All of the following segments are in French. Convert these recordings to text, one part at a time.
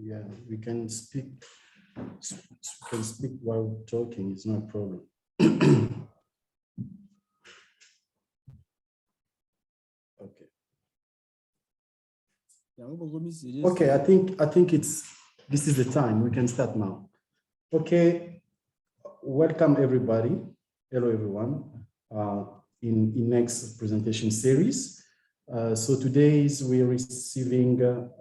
Yeah, we can speak. We can speak while talking. It's not a problem. Okay. Okay, I think this is the time. We can start now. Okay. Welcome everybody. Hello everyone. In next presentation series. So today we're receiving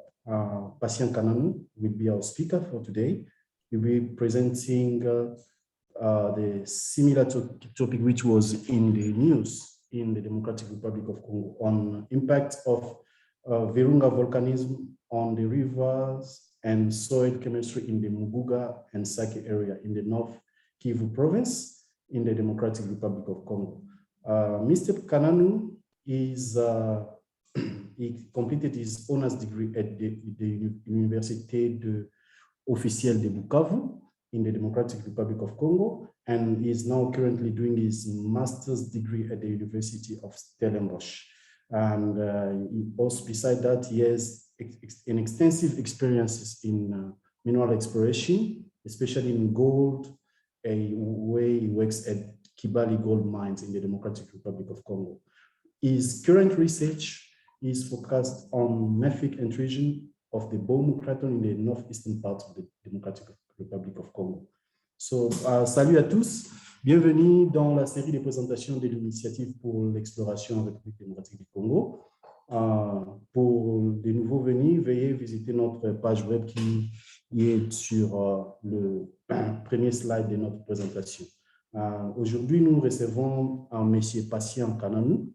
Patient Kananu will be our speaker for today. We'll be presenting the similar topic which was in the news in the Democratic Republic of Congo on impact of Virunga volcanism on the rivers and soil chemistry in the Muguga and Sake area in the North Kivu province in the Democratic Republic of Congo. Mr. Kananu is he completed his honors degree at the Université officielle de Bukavu in the Democratic Republic of Congo, and is now currently doing his master's degree at the University of Stellenbosch. And also beside that, he has an extensive experiences in mineral exploration, especially in gold, where he works at Kibali Gold Mines in the Democratic Republic of Congo. His current research is focused on mafic intrusion of the Bomu Craton in the northeastern part of the Democratic Republic of Congo. So, salut à tous, bienvenue dans la série de présentations de l'initiative pour l'exploration en République démocratique du Congo. Pour les nouveaux venus, veuillez visiter notre page web qui est sur le premier slide de notre présentation. Aujourd'hui, nous recevons un monsieur Patient Kananu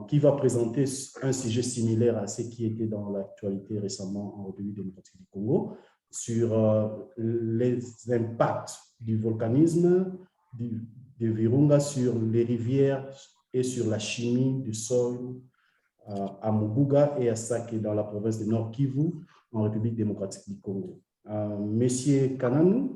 qui va présenter un sujet similaire à ce qui était dans l'actualité récemment en République démocratique du Congo sur les impacts du volcanisme de Virunga sur les rivières et sur la chimie du sol à Muguga et à Sake dans la province de Nord Kivu en République démocratique du Congo. Monsieur Kananu,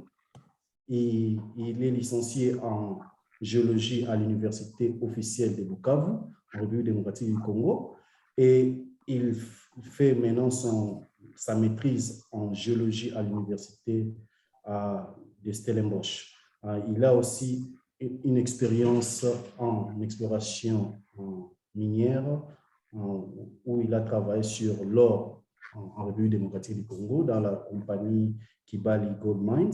il est licencié en géologie à l'Université officielle de Bukavu, en République démocratique du Congo, et il fait maintenant sa maîtrise en géologie à l'Université de Stellenbosch. Il a aussi une expérience en exploration minière, où il a travaillé sur l'or en République démocratique du Congo dans la compagnie Kibali Gold Mines.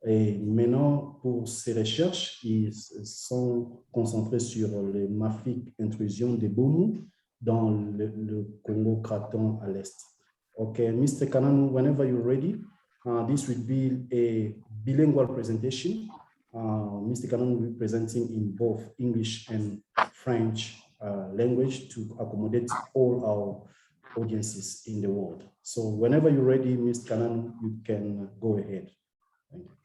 Et maintenant, pour ses recherches, ils sont concentrés sur les mafiques intrusions des Bomu dans le Congo Craton à l'est. Okay, Mr. Kananu, whenever you're ready, this will be a bilingual presentation. Mr. Kananu will be presenting in both English and French language to accommodate all our audiences in the world. So whenever you're ready, Mr. Kananu, you can go ahead. Thank you.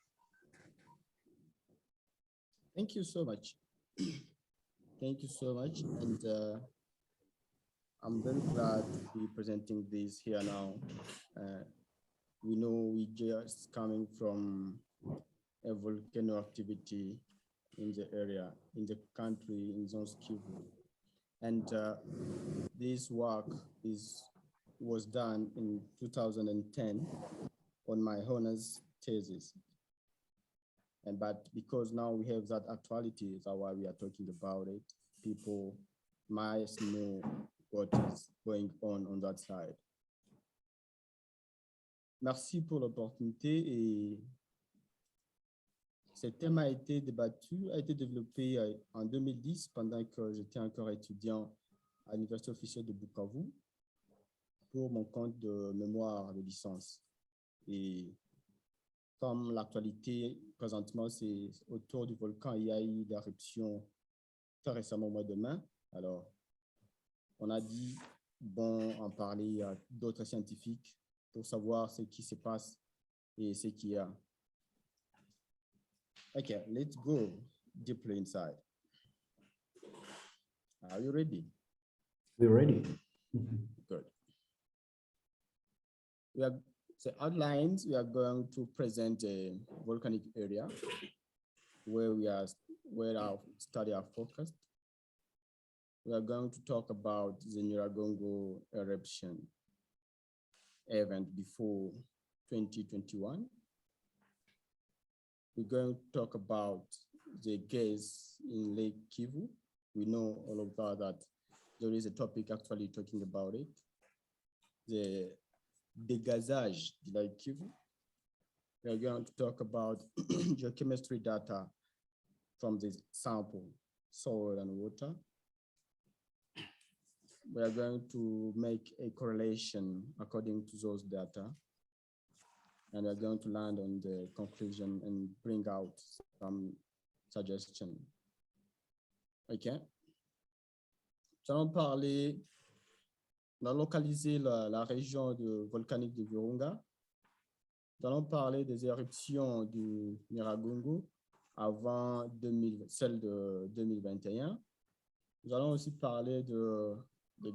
Thank you so much. Thank you so much. And I'm very glad to be presenting this here now. We know we just coming from a volcano activity in the area, in the country, in Zone Kivu. And this work was done in 2010 on my honors thesis. But because now we have that actuality, that's why we are talking about it, people might know what is going on that side. Merci pour l'opportunité. Et ce thème a été débattu, a été développé en 2010 pendant que j'étais encore étudiant à l'Université officielle de Bukavu pour mon compte de mémoire de licence. Et comme l'actualité présentement, c'est autour du volcan, il y a eu l'éruption très récemment au mois de mai. Alors, on a dit, bon, en parler à d'autres scientifiques pour savoir ce qui se passe et ce qu'il y a. Okay, let's go deeply inside. Are you ready? We're ready. Good. We have the outlines. We are going to present a volcanic area where our study are focused. We are going to talk about the Nyiragongo eruption event before 2021. We're going to talk about the gas in Lake Kivu. We know all of that there is a topic actually talking about it. The dégazage de Lake Kivu. We are going to talk about geochemistry data from the sample, soil and water. We are going to make a correlation according to those data. And we're going to land on the conclusion and bring out some suggestions. OK. Nous allons parler, on a localisé la région volcanique de Virunga. Nous allons parler des éruptions du Nyiragongo avant celle de 2021. Nous allons aussi parler de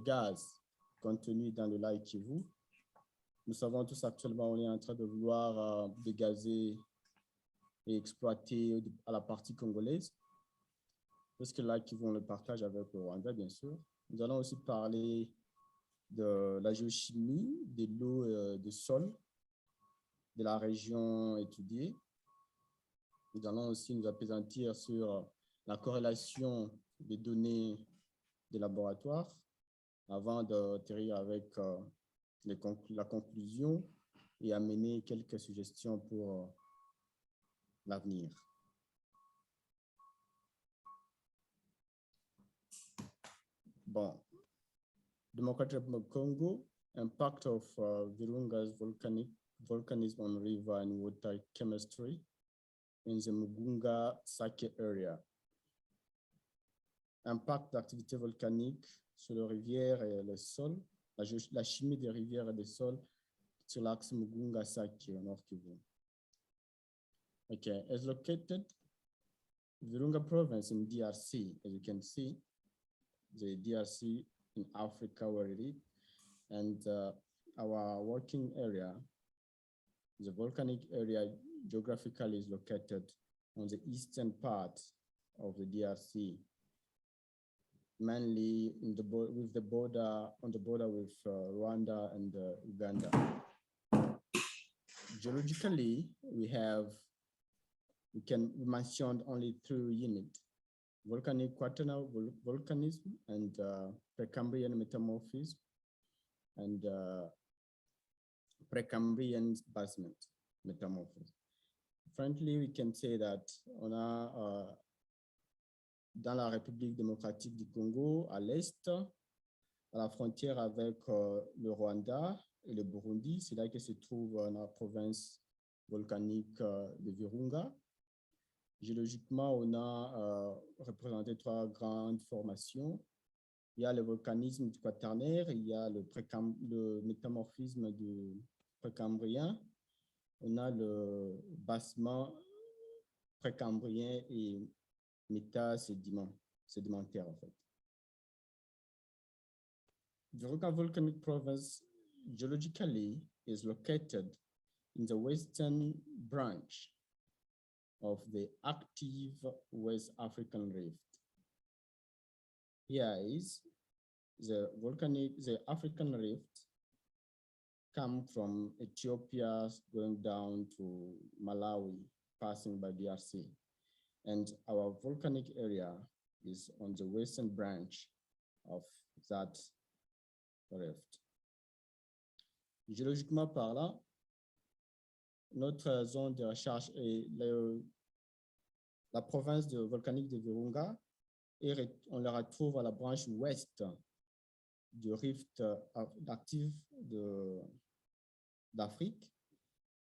gaz contenus dans le lac Kivu. Nous savons tous actuellement, on est en train de vouloir dégazer et exploiter à la partie congolaise. Parce que là, qui vont le partage avec le Rwanda, bien sûr. Nous allons aussi parler de la géochimie, de l'eau et du sol, de la région étudiée. Nous allons aussi nous appesantir sur la corrélation des données des laboratoires avant d'atterrir avec la conclusion et amener quelques suggestions pour l'avenir. Bon, Democratic Republic of Congo, impact of Virunga's volcanism on river and water chemistry in the Mugunga Sake area. Impact d'activité volcanique sur les rivières et les sols, la chimie des rivières et des sols sur l'axe Mugunga Sake au Nord Kivu. Okay, is located Virunga province in DRC, as you can see, the DRC in Africa where it is, and our working area, the volcanic area geographically is located on the eastern part of the DRC, mainly in the with the border with Rwanda and Uganda. Geologically, we mentioned only 2 units: volcanic quaternary volcanism and Precambrian metamorphism and Precambrian basement metamorphism. Frankly, we can say that on a dans la République démocratique du Congo, à l'est, à la frontière avec le Rwanda et le Burundi, c'est là que se trouve la province volcanique de Virunga. Géologiquement, on a représenté 3 grandes formations. Il y a le volcanisme du quaternaire, il y a le métamorphisme du précambrien, on a le bassement précambrien et métasédimentaire en fait. Virunga Volcanic Province geologically is located in the western branch of the active West African Rift. Here is the African Rift come from Ethiopia going down to Malawi, passing by DRC. And our volcanic area is on the western branch of that rift. Géologiquement parlant, notre zone de recherche est la province volcanique de Virunga, et on la retrouve à la branche ouest du rift actif d'Afrique,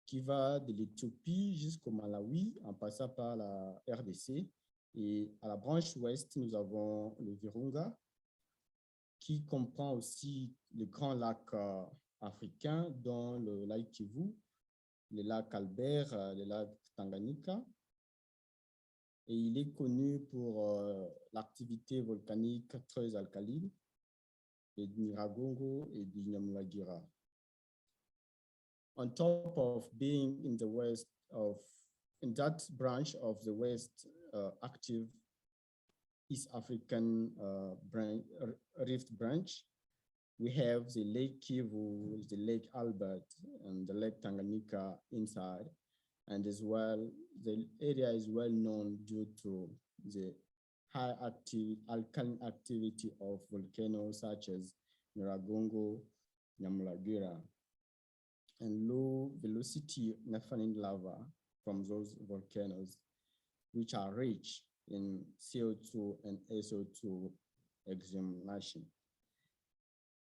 qui va de l'Éthiopie jusqu'au Malawi en passant par la RDC. Et à la branche ouest, nous avons le Virunga, qui comprend aussi les grands lacs africains, dont le lac Kivu, le lac Albert, le lac Tanganyika. Et il est connu pour l'activité volcanique très alcaline du Nyiragongo et du Nyamulagira. On top of being in that branch of the West active East African rift branch, We have the Lake Kivu, the Lake Albert, and the Lake Tanganyika inside. And as well, the area is well known due to the high alkaline activity of volcanoes such as Nyiragongo, Nyamulagira, and low velocity nepheline lava from those volcanoes, which are rich in CO2 and SO2 exhumation.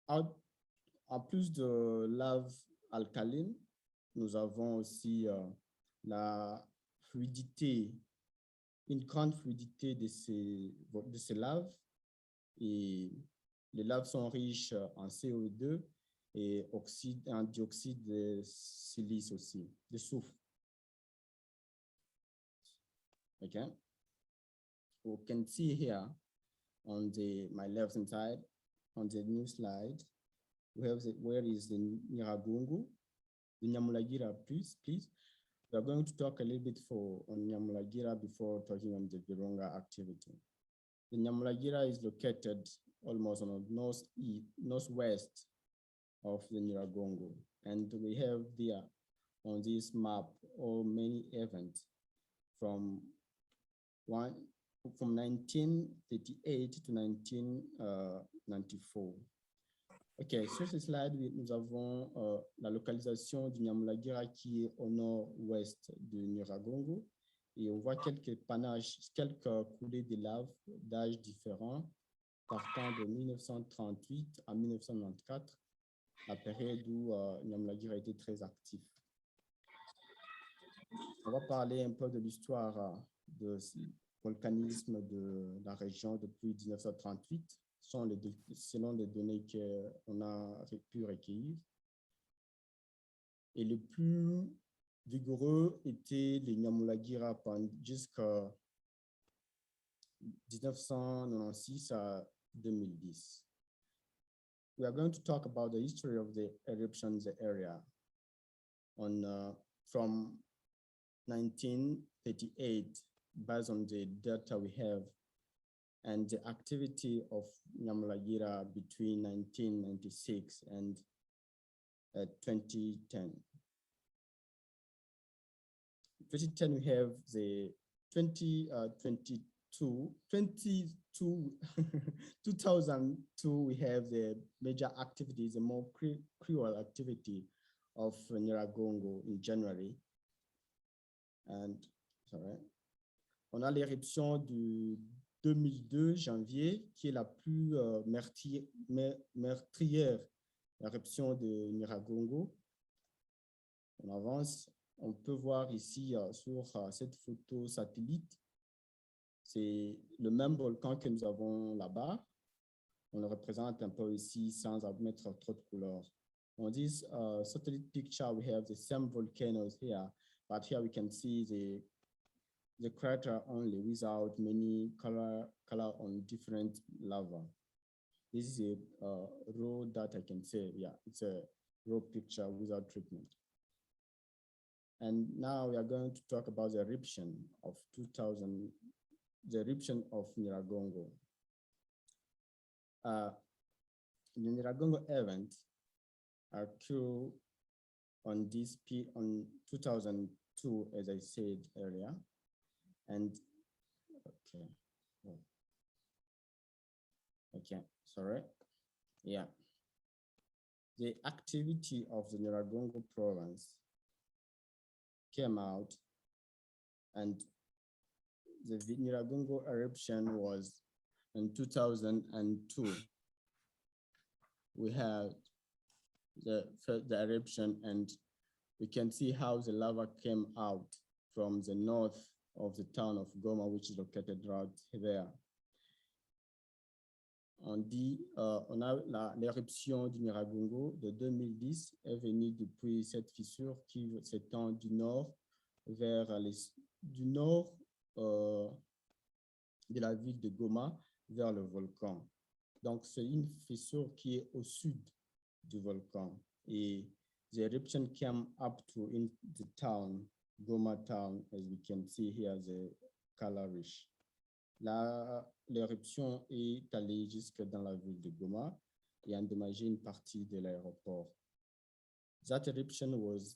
En plus de lave alcaline, nous avons aussi la fluidité, une grande fluidité de ces laves. Et les laves sont riches en CO2 et en dioxyde de silice aussi, de soufre. Okay. You can see here on my left hand side, on the new slide, we have where is the Nyiragongo, the Nyamulagira, please. We are going to talk a little bit on Nyamulagira before talking on the Virunga activity. The Nyamulagira is located almost on the northwest of the Nyiragongo, and we have there on this map all many events from 1938 to 1994. OK, sur ce slide, nous avons la localisation du Nyamulagira qui est au nord-ouest de Nyiragongo. Et on voit quelques coulées de lave d'âges différents, partant de 1938 à 1994, la période où Nyamulagira était très actif. On va parler un peu de l'histoire du volcanisme de la région depuis 1938, selon les données qu'on a pu recueillir. Et le plus vigoureux était les Nyamulagira jusqu'à 1996 à 2010. We are going to talk about the history of the eruptions area from 1938, based on the data we have, and the activity of Nyamulagira between 1996 and 2010. 2010, we have the 2002, we have the major activities, the more cruel activity of Nyiragongo in January. And, sorry. On a l'éruption du 2002, janvier, qui est la plus meurtrière éruption de Nyiragongo. On avance. On peut voir ici sur cette photo satellite, c'est le même volcan que nous avons là-bas. On le représente un peu ici sans mettre trop de couleurs. On this satellite picture, we have the same volcanoes here, but here we can see the crater only without many color on different lava. This is a raw that I can say, yeah, it's a raw picture without treatment. And now we are going to talk about the eruption of 2000, the eruption of Nyiragongo. The Nyiragongo event occurred on 2002, as I said earlier. And okay, sorry. Yeah. The activity of the Nyiragongo province came out, and the Nyiragongo eruption was in 2002. We had the eruption, and we can see how the lava came out from the north of the town of Goma, which is located right there. On a l'éruption du Nyiragongo de 2010 est venue depuis cette fissure qui s'étend du nord vers du nord de la ville de Goma vers le volcan. Donc, c'est une fissure qui est au sud du volcan. Et the eruption came up to in the town, Goma town, as we can see here, the colorish. L'éruption est allée jusque dans la ville de Goma. et endommagé une partie de l'aéroport. That eruption was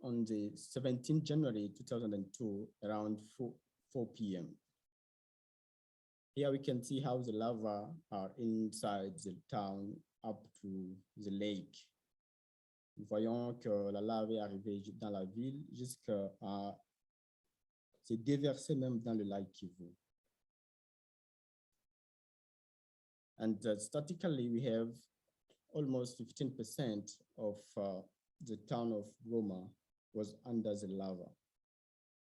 on the 17th January 2002, around 4 p.m. Here we can see how the lava are inside the town up to the lake. Nous voyons que la lave est arrivée dans la ville jusqu'à se déverser même dans le lac Kivu. And statistically, we have almost 15% of the town of Goma was under the lava.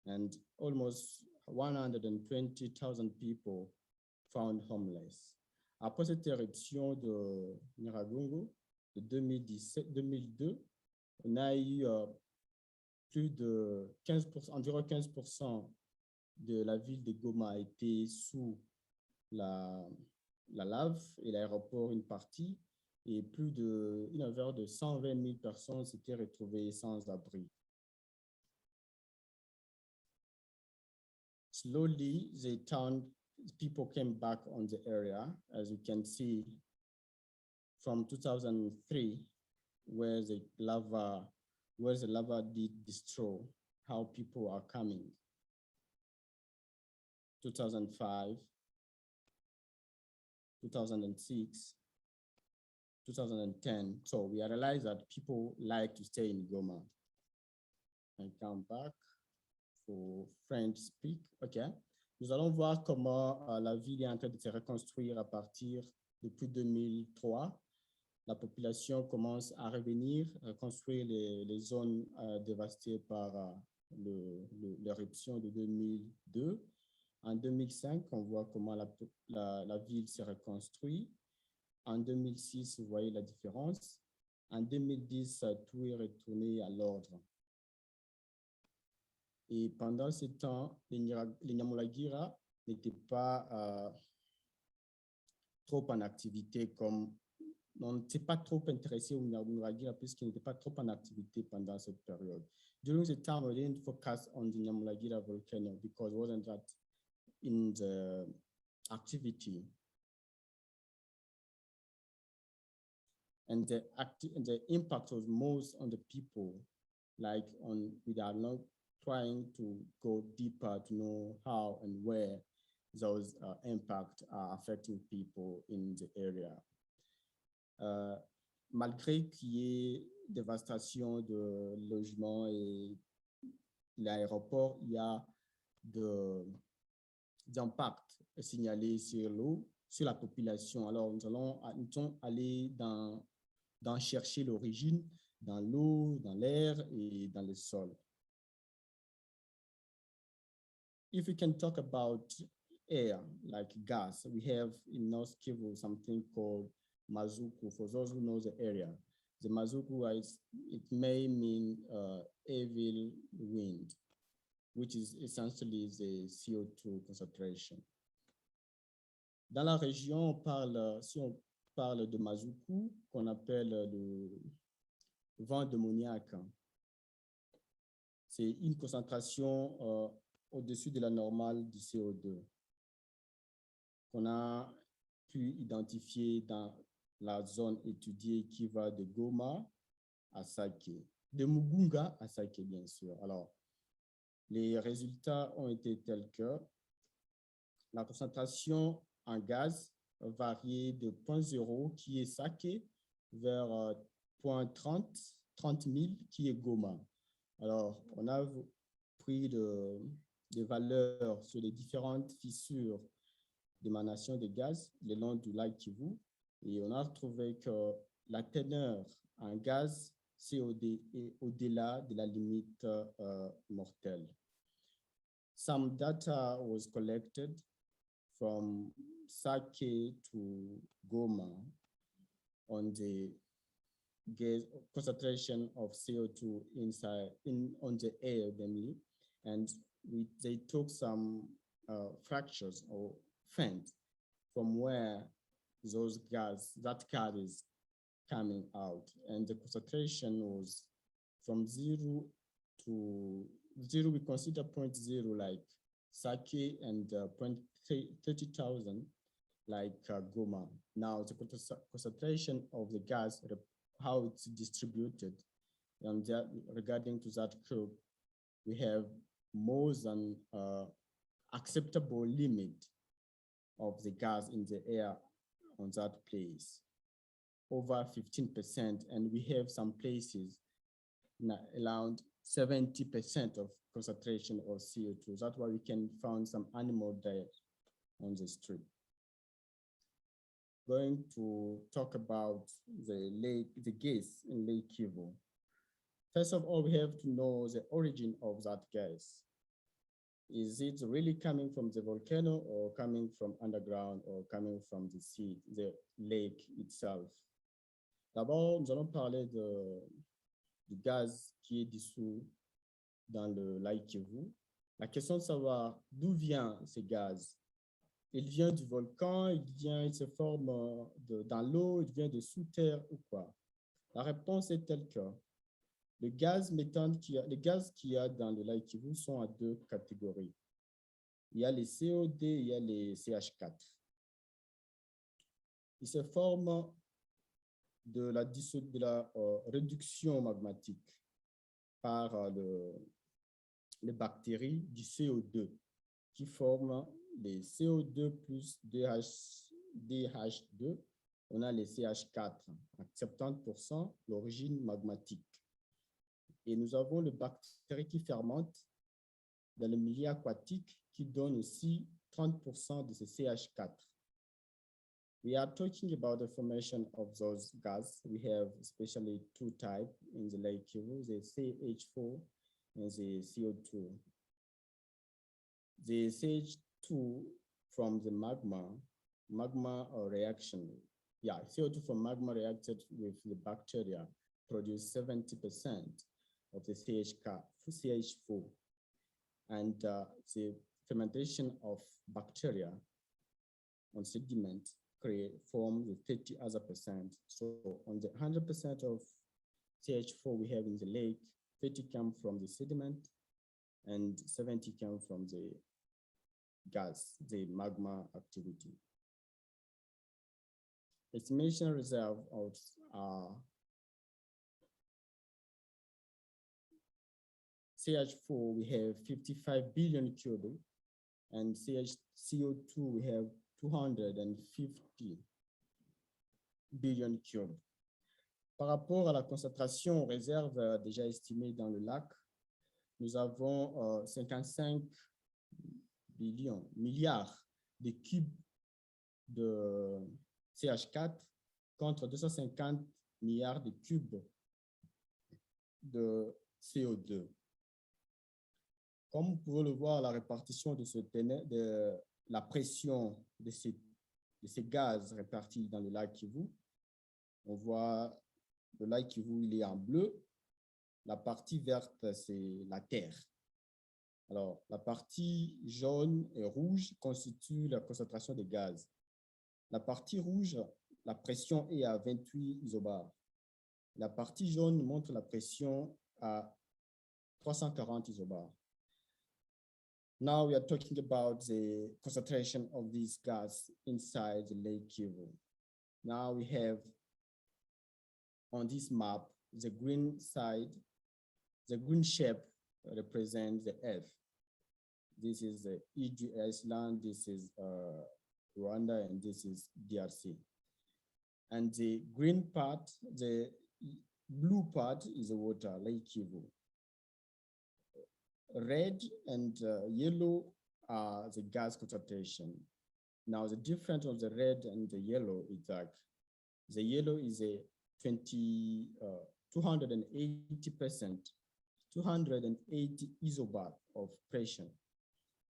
And almost 120,000 people found homeless. Après cette éruption de Nyiragongo de 2002, on a eu plus de 15%, environ 15% de la ville de Goma a été sous la lave et l'aéroport une partie, et plus une affaire de 120 000 personnes s'étaient retrouvées sans abri. Slowly, people came back on the area, as you can see from 2003, where the lava did destroy, how people are coming. 2005, 2006, 2010. So we realized that people like to stay in Goma. And come back for French speak. OK. Nous allons voir comment la ville est en train de se reconstruire à partir depuis 2003. La population commence à revenir, reconstruire les zones dévastées par l'éruption de 2002. En 2005, on voit comment la ville se reconstruit. En 2006, vous voyez la différence. En 2010, tout est retourné à l'ordre. Et pendant ce temps, les Nyamulagira n'étaient pas trop en activité comme... On n'était pas trop intéressé aux Nyamulagira puisqu'ils n'étaient pas trop en activité pendant cette période. During the time, we didn't focus on the Nyamulagira volcano because it wasn't that in the activity. And the impact was most on the people, like we are not trying to go deeper to know how and where those impacts are affecting people in the area. Malgré qu'il y ait dévastation de logements et l'aéroport, il y a d'impact signalés sur l'eau, sur la population. Alors, nous allons aller dans chercher l'origine dans l'eau, dans l'air et dans le sol. If we can talk about air, like gas, we have in North Kivu something called Mazuku. For those who know the area, the Mazuku, it may mean evil wind, which is essentially the CO2 concentration. Dans la région, si on parle de Mazuku, qu'on appelle le vent démoniaque, c'est une concentration au-dessus de la normale du CO2 qu'on a pu identifier dans la zone étudiée qui va de Goma à Sake, de Mugunga à Sake, bien sûr. Alors, les résultats ont été tels que la concentration en gaz variait de 0.0 qui est Sake vers 0.30 000 qui est Goma. Alors, on a pris des valeurs sur les différentes fissures d'émanation de gaz le long du lac Kivu et on a retrouvé que la teneur en gaz COD est au-delà de la limite mortelle. Some data was collected from Sake to Goma on the gas concentration of CO2 on the air mainly, and they took some fractures or fent from where that gas is coming out, and the concentration was from 0 to 0. We consider 0.0 like Sake and 30,000, like Goma. Now, the concentration of the gas, how it's distributed, and that, regarding to that curve, we have more than acceptable limit of the gas in the air on that place, over 15%, and we have some places around 70% of concentration of CO2. That's why we can find some animal diet on the street. Going to talk about the gas in Lake Kivu. First of all, we have to know the origin of that gas. Is it really coming from the volcano or coming from underground or coming from the sea, the lake itself? D'abord, nous allons parler du gaz qui est dissous dans le lac Kivu. La question de savoir d'où vient ce gaz. Il vient du volcan, il se forme dans l'eau, il vient de sous terre ou quoi? La réponse est telle que les gaz méthane qu'il y a dans le lac Kivu sont à deux catégories. Il y a les COD, il y a les CH4. Ils se forment de la réduction magmatique par les bactéries du CO2 qui forment les CO2 plus DH2. On a les CH4 à 70% l'origine magmatique. Et nous avons les bactéries qui fermentent dans le milieu aquatique qui donnent aussi 30% de ces CH4. We are talking about the formation of those gases. We have especially two types in the Lake Kivu, the CH4 and the CO2. The CH2 from the magma reaction. Yeah, CO2 from magma reacted with the bacteria produce 70% of the CH4. And the fermentation of bacteria on sediment form the 30 other percent. So on the 100% of CH4 we have in the lake, 30 come from the sediment and 70 come from the gas, the magma activity. Estimation reserve of CH4, we have 55 billion cubic, and CO2, we have 250 billion cubes. Par rapport à la concentration réserve déjà estimée dans le lac, nous avons 55 milliards de cubes de CH4 contre 250 milliards de cubes de CO2. Comme vous pouvez le voir, la répartition de la pression de ces gaz répartis dans le lac Kivu, on voit le lac Kivu, il est en bleu. La partie verte, c'est la terre. Alors, la partie jaune et rouge constitue la concentration de gaz. La partie rouge, la pression est à 28 isobars. La partie jaune montre la pression à 340 isobars. Now we are talking about the concentration of these gas inside the Lake Kivu. Now we have on this map, the green side, the green shape represents the Earth. This is the EGS land, this is Rwanda, and this is DRC. And the green part, the blue part is the water, Lake Kivu. Red and yellow are the gas concentration. Now the difference of the red and the yellow is that the yellow is a 280%, 280 isobar of pressure,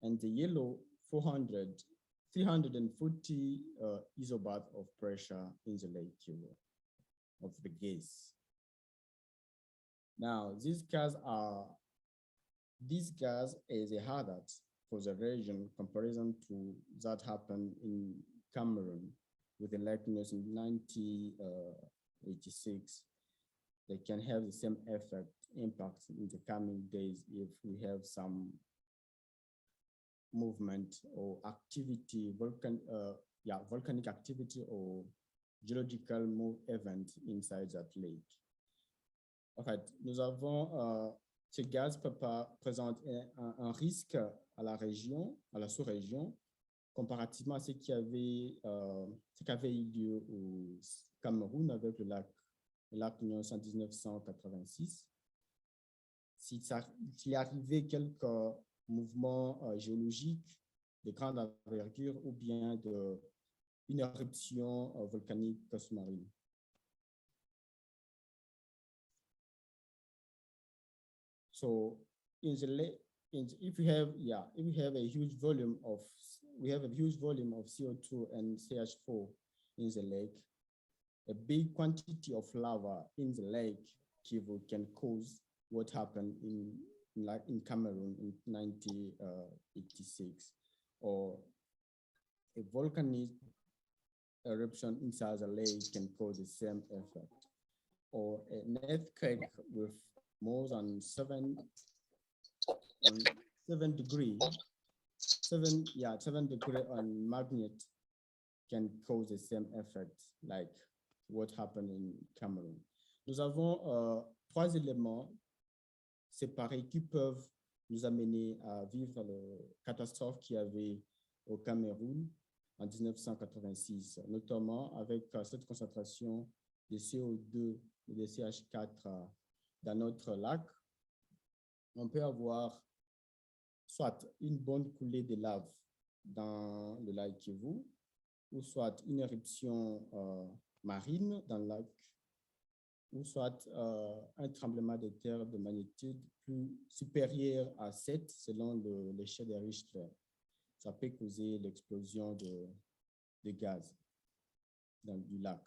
and the yellow 340 isobar of pressure in the Lake Kivu of the gas. Now these gas is a hazard for the region comparison to that happened in Cameroon with the Lake Ness in 1986. They can have the same impact in the coming days if we have some movement or activity, volcanic activity or geological event inside that lake. En fait, nous avons ce gaz présente un risque à la région, à la sous-région, comparativement à ce qui avait eu lieu au Cameroun avec le lac 1986. S'il y arrivait quelques mouvements géologiques de grande envergure ou bien une éruption volcanique sous-marine. So if we have a huge volume of CO2 and CH4 in the lake, a big quantity of lava in the lake Kivu can cause what happened in Cameroon in 1986, or a volcanic eruption inside the lake can cause the same effect, or an earthquake with more than 7 degree on magnitude can cause the same effect like what happened in Cameroon. Nous avons 3 éléments séparés qui peuvent nous amener à vivre la catastrophe qu'il y avait au Cameroun en 1986, notamment avec cette concentration de CO2 et de CH4 dans notre lac. On peut avoir soit une bonne coulée de lave dans le lac Kivu, ou soit une éruption marine dans le lac, ou soit un tremblement de terre de magnitude plus supérieure à 7 selon l'échelle de Richter. Ça peut causer l'explosion de gaz du lac.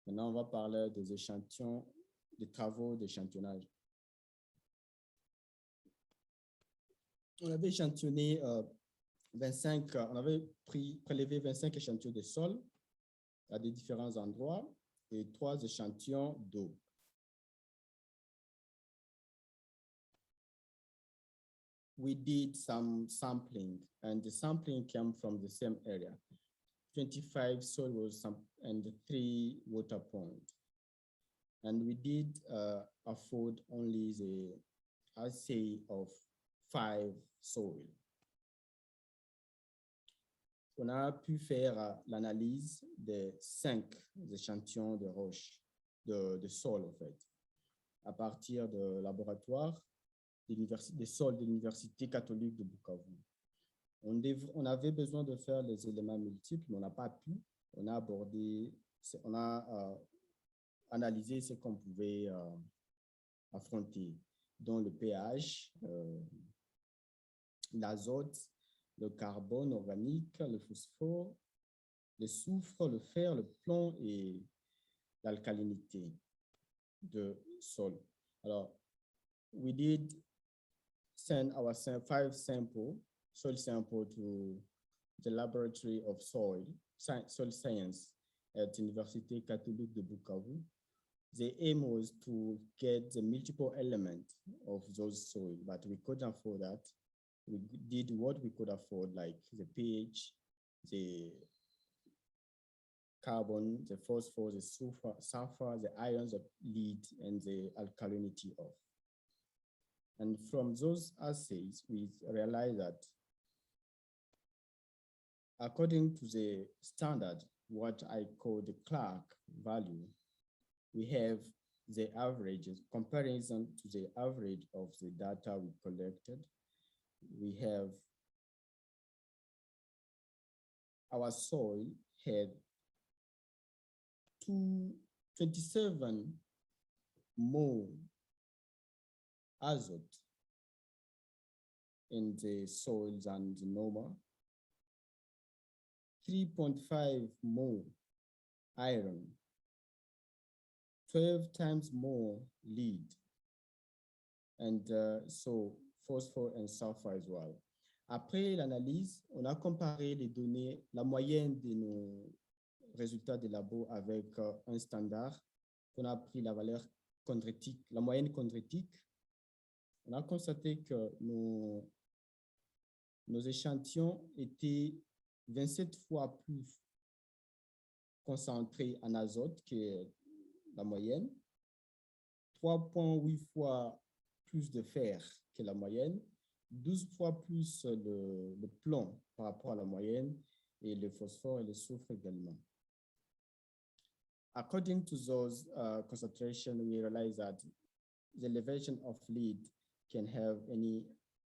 Maintenant, on va parler des échantillons, des travaux d'échantillonnage. On avait échantillonné on avait prélevé 25 échantillons de sol à des différents endroits et 3 échantillons d'eau. We did some sampling, and the sampling came from the same area. 25 soil was and 3 water points. And we did afford only the assay of 5 soil. On a pu faire l'analyse de 5 échantillons de roches, de sol en fait, à partir de laboratoires des sols de l'Université catholique de Bukavu. On avait besoin de faire les éléments multiples, mais on n'a pas pu. On a analysé ce qu'on pouvait affronter, dont le pH, l'azote, le carbone organique, le phosphore, le soufre, le fer, le plomb et l'alcalinité de sol. Alors, we did send our 5 soil sample to the Laboratory of Soil Science at Université Catholique de Bukavu. The aim was to get the multiple elements of those soil, but we couldn't afford that. We did what we could afford, like the pH, the carbon, the phosphorus, the sulfur, the ions, the lead, and the alkalinity of. And from those assays, we realized that according to the standard, what I call the Clark value, we have the averages, comparison to the average of the data we collected. We have our soil had 27 more azote in the soil than the normal, 3.5 more iron, 12 times more lead, and so phosphore and sulfur as well. Après l'analyse, on a comparé les données, la moyenne de nos résultats de labo avec un standard. On a pris la valeur chondritique, la moyenne chondritique. On a constaté que nos nos échantillons étaient 27 fois plus concentrés en azote que la moyenne, 3,8 fois plus de fer que la moyenne, 12 fois plus le plomb par rapport à la moyenne, et le phosphore et le soufre également. According to those concentrations, we realize that the elevation of lead can have any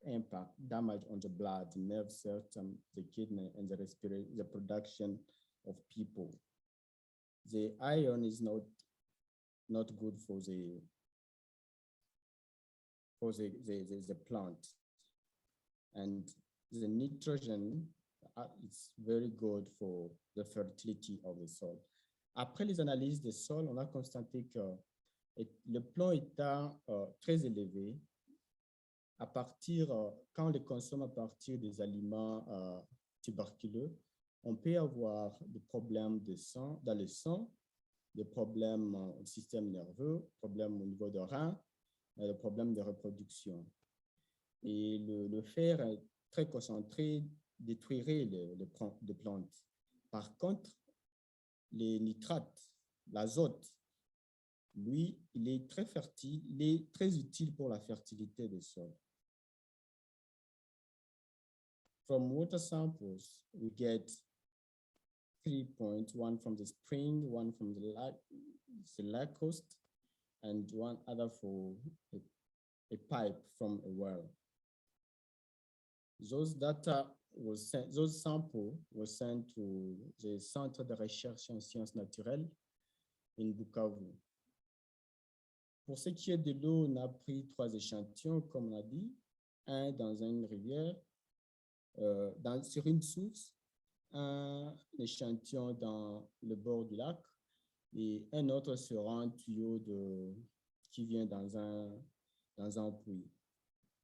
impact, damage on the blood, the nerve system, the kidney, and the production of people. The iron is not good for the plant, and the nitrogen is very good for the fertility of the soil. Après les analyses des sols, on a constaté que le plomb étant très élevé, à partir, quand on les consomme à partir des aliments tuberculeux, on peut avoir des problèmes de sang, dans le sang, des problèmes au système nerveux, des problèmes au niveau de rein, des problèmes de reproduction. Et le fer est très concentré, détruirait les plantes. Par contre, les nitrates, l'azote, lui, il est très fertile, il est très utile pour la fertilité des sols. From water samples, we get 3 points, one from the spring, one from the lake coast, and one other for a pipe from a well. Those data was sent, those samples were sent to the Centre de recherche en sciences naturelles in Bukavu. Pour ce qui est de l'eau, on a pris 3 échantillons, comme on a dit, un dans une rivière, sur une source, un échantillon dans le bord du lac et un autre sur un tuyau qui vient dans un puits.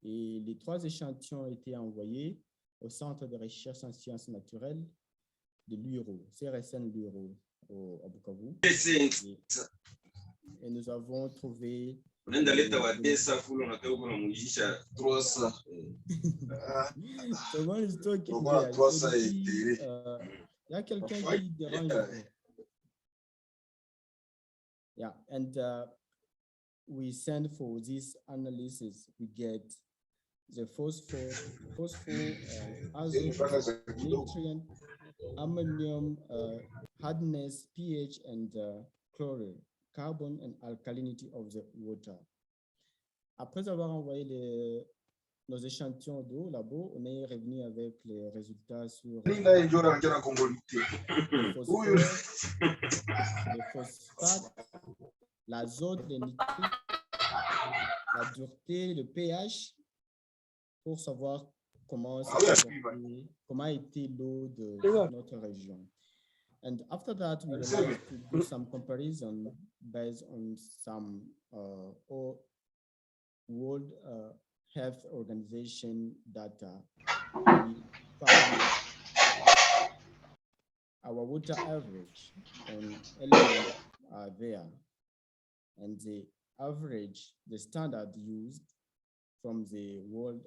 Et les 3 échantillons ont été envoyés au Centre de recherche en sciences naturelles de l'URO, CRSN l'URO à Bukavu. Et nous avons trouvé someone is talking there. Il y a quelqu'un qui dérange. Yeah, and we send for this analysis, we get the phosphor, azote, nutrient, ammonium, hardness, pH, and chlorine, carbon, and alkalinity of the water. Après avoir envoyé nos échantillons d'eau au labo, on est revenu avec les résultats sur le phosphate, l'azote, les nitrites, la dureté, le pH, pour savoir comment était l'eau de notre région. And after that, we decided to do some comparison based on some World Health Organization data. We found our water average on elements are there, and the average, the standard used from the World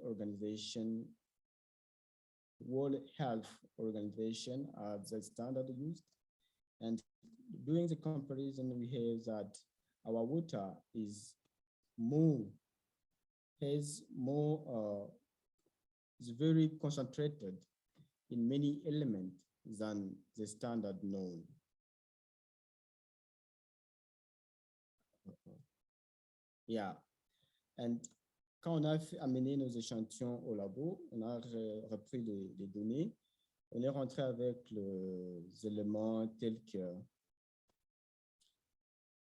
Health Organization are the standard used. And doing the comparison, we have that our water is very concentrated in many elements than the standard known. Yeah, and quand on a amené nos échantillons au labo, on a repris les données, on est rentré avec les éléments tels que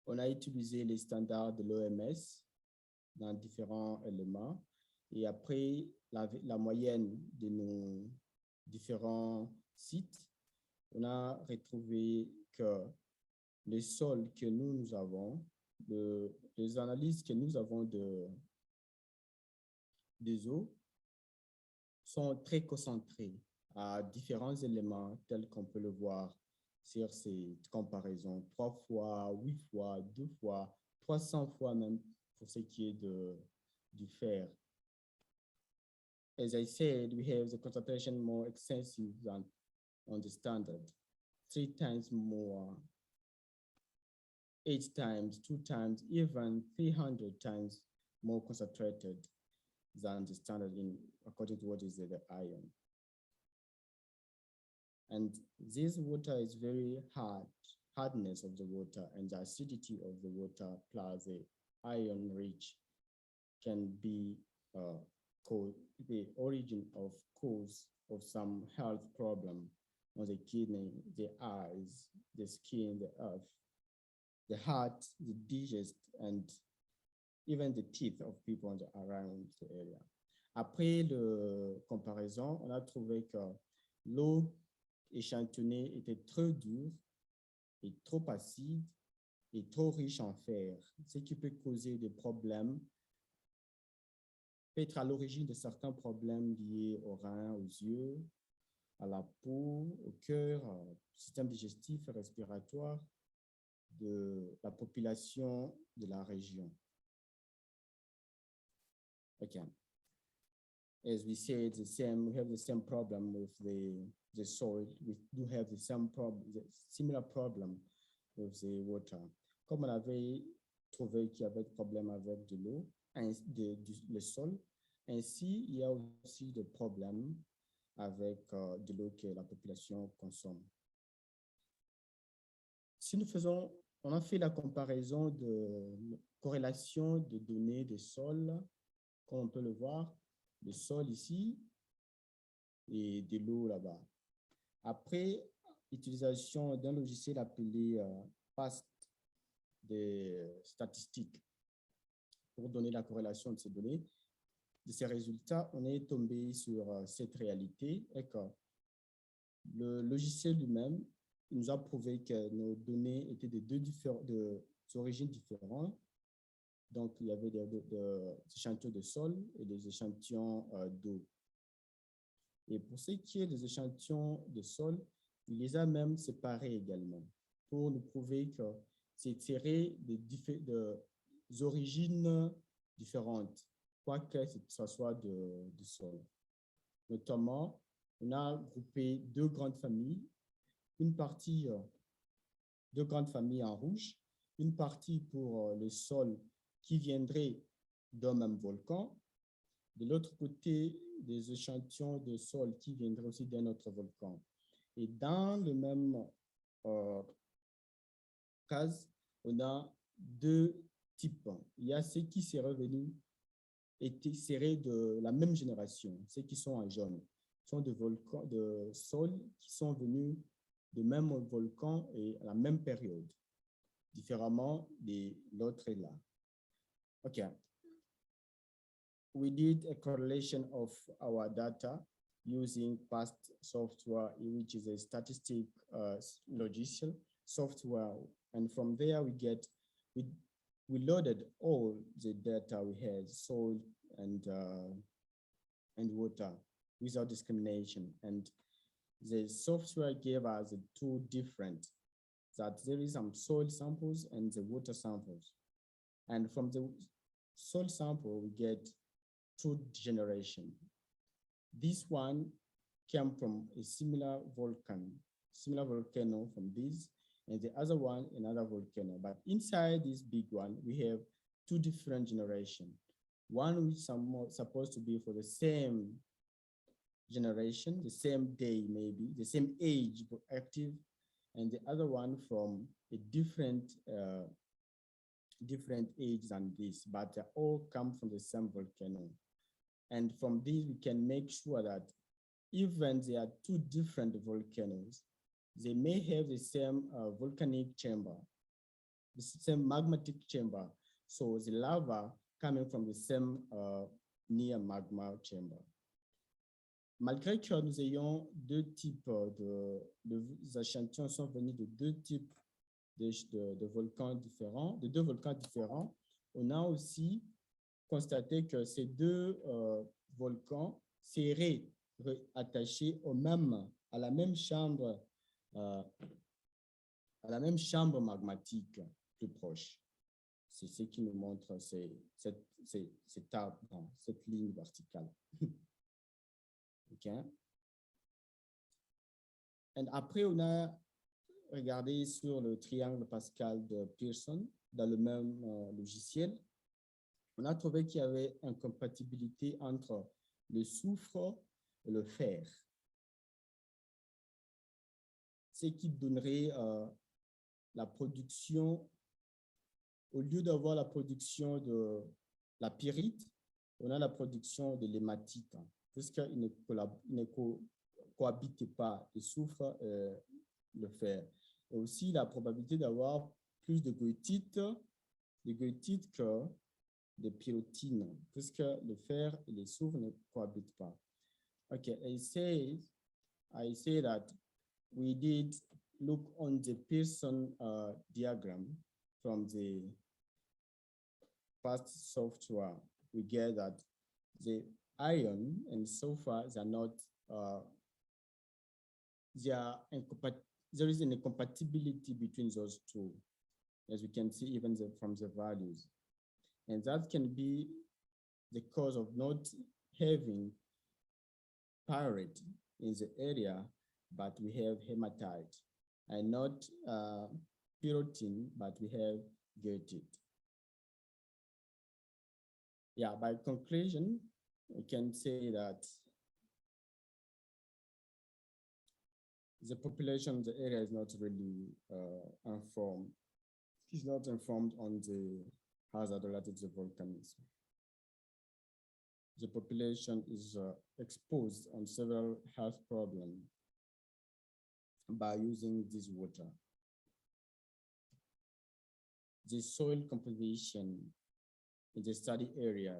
on a utilisé les standards de l'OMS dans différents éléments, et après la moyenne de nos différents sites, on a retrouvé que les sols que nous avons, les analyses que nous avons des eaux sont très concentrées à différents éléments tels qu'on peut le voir sur ces comparaisons, 3 fois, 8 fois, 2 fois, 300 fois même pour ce qui est du fer. as I said, we have the concentration more extensive than on the standard, 3 times more, 8 times, 2 times, even 300 times more concentrated than the standard according to what is the iron. And this water is very hardness of the water and the acidity of the water plus the iron rich can be the origin of cause of some health problem on the kidney, the eyes, the skin, the earth, the heart, the digest, and even the teeth of people around the area. Après le comparaison, on a trouvé que l'eau échantillonnée était trop dure et trop acide et trop riche en fer, ce qui peut causer des problèmes, peut être à l'origine de certains problèmes liés aux reins, aux yeux, à la peau, au cœur, au système digestif et respiratoire de la population de la région. Okay. As we said, we have the same problem with the soil. We do have the similar problem with the water. Comme on avait trouvé qu'il y avait des problèmes avec de l'eau, le sol, ainsi il y a aussi des problèmes avec de l'eau que la population consomme. Si on a fait la comparaison de corrélation de données des sols, comme on peut le voir, le sol ici et de l'eau là-bas. Après utilisation d'un logiciel appelé FAST des statistiques pour donner la corrélation de ces données, de ces résultats, on est tombé sur cette réalité et que le logiciel lui-même nous a prouvé que nos données étaient de origines différentes. Donc, il y avait des échantillons de sol et des échantillons d'eau. Et pour ce qui est des échantillons de sol, il les a même séparés également pour nous prouver que c'est tiré de origines différentes, quoique ce soit de sol. Notamment, on a groupé deux grandes familles, deux grandes familles en rouge, une partie pour le sol qui viendrait d'un même volcan, de l'autre côté, des échantillons de sol qui viendraient aussi d'un autre volcan. Et dans le même cas, on a deux types. Il y a ceux qui seraient de la même génération, ceux qui sont en jaune, sont de volcans, de sols qui sont venus du même volcan et à la même période, différemment de l'autre là. Okay. We did a correlation of our data using FAST software, which is a statistic logiciel software. And from there, we loaded all the data we had, soil and water, without discrimination. And the software gave us two different, that there is some soil samples and the water samples. And from the soil sample, we get two generation. This one came from a similar volcano from this, and the other one, another volcano. But inside this big one, we have two different generations. One which is supposed to be for the same generation, the same day maybe, the same age active, and the other one from a different age than this, but they all come from the same volcano. And from this, we can make sure that even there are two different volcanoes, they may have the same volcanic chamber, the same magmatic chamber. So the lava coming from the same near magma chamber. Malgré que nous ayons deux types les échantillons sont venus de deux types de volcans différents, de deux volcans différents, on a aussi constaté que ces deux volcans seraient attachés à la même chambre magmatique plus proche. C'est ce qui nous montre cet arbre, cette ligne verticale. OK? Et après, on a regardé sur le triangle Pascal de Pearson dans le même logiciel. On a trouvé qu'il y avait une incompatibilité entre le soufre et le fer, ce qui donnerait la production, au lieu d'avoir la production de la pyrite, on a la production de l'hématite, puisqu'il ne cohabitent pas le soufre et le fer. Et aussi la probabilité d'avoir plus de goethite que de pyrrhotine, puisque le fer et le soufre ne cohabitent pas. Okay, I say that we did look on the Pearson diagram from the past software. We get that the iron and sulfur are not, there is an incompatibility between those two, as we can see even from the values. And that can be the cause of not having pyrite in the area, but we have hematite, and not pyrrhotine, but we have goethite. Yeah, by conclusion, we can say that the population of the area is not really informed. It's not informed on the hazard related to volcanism. The population is exposed on several health problems by using this water. The soil composition in the study area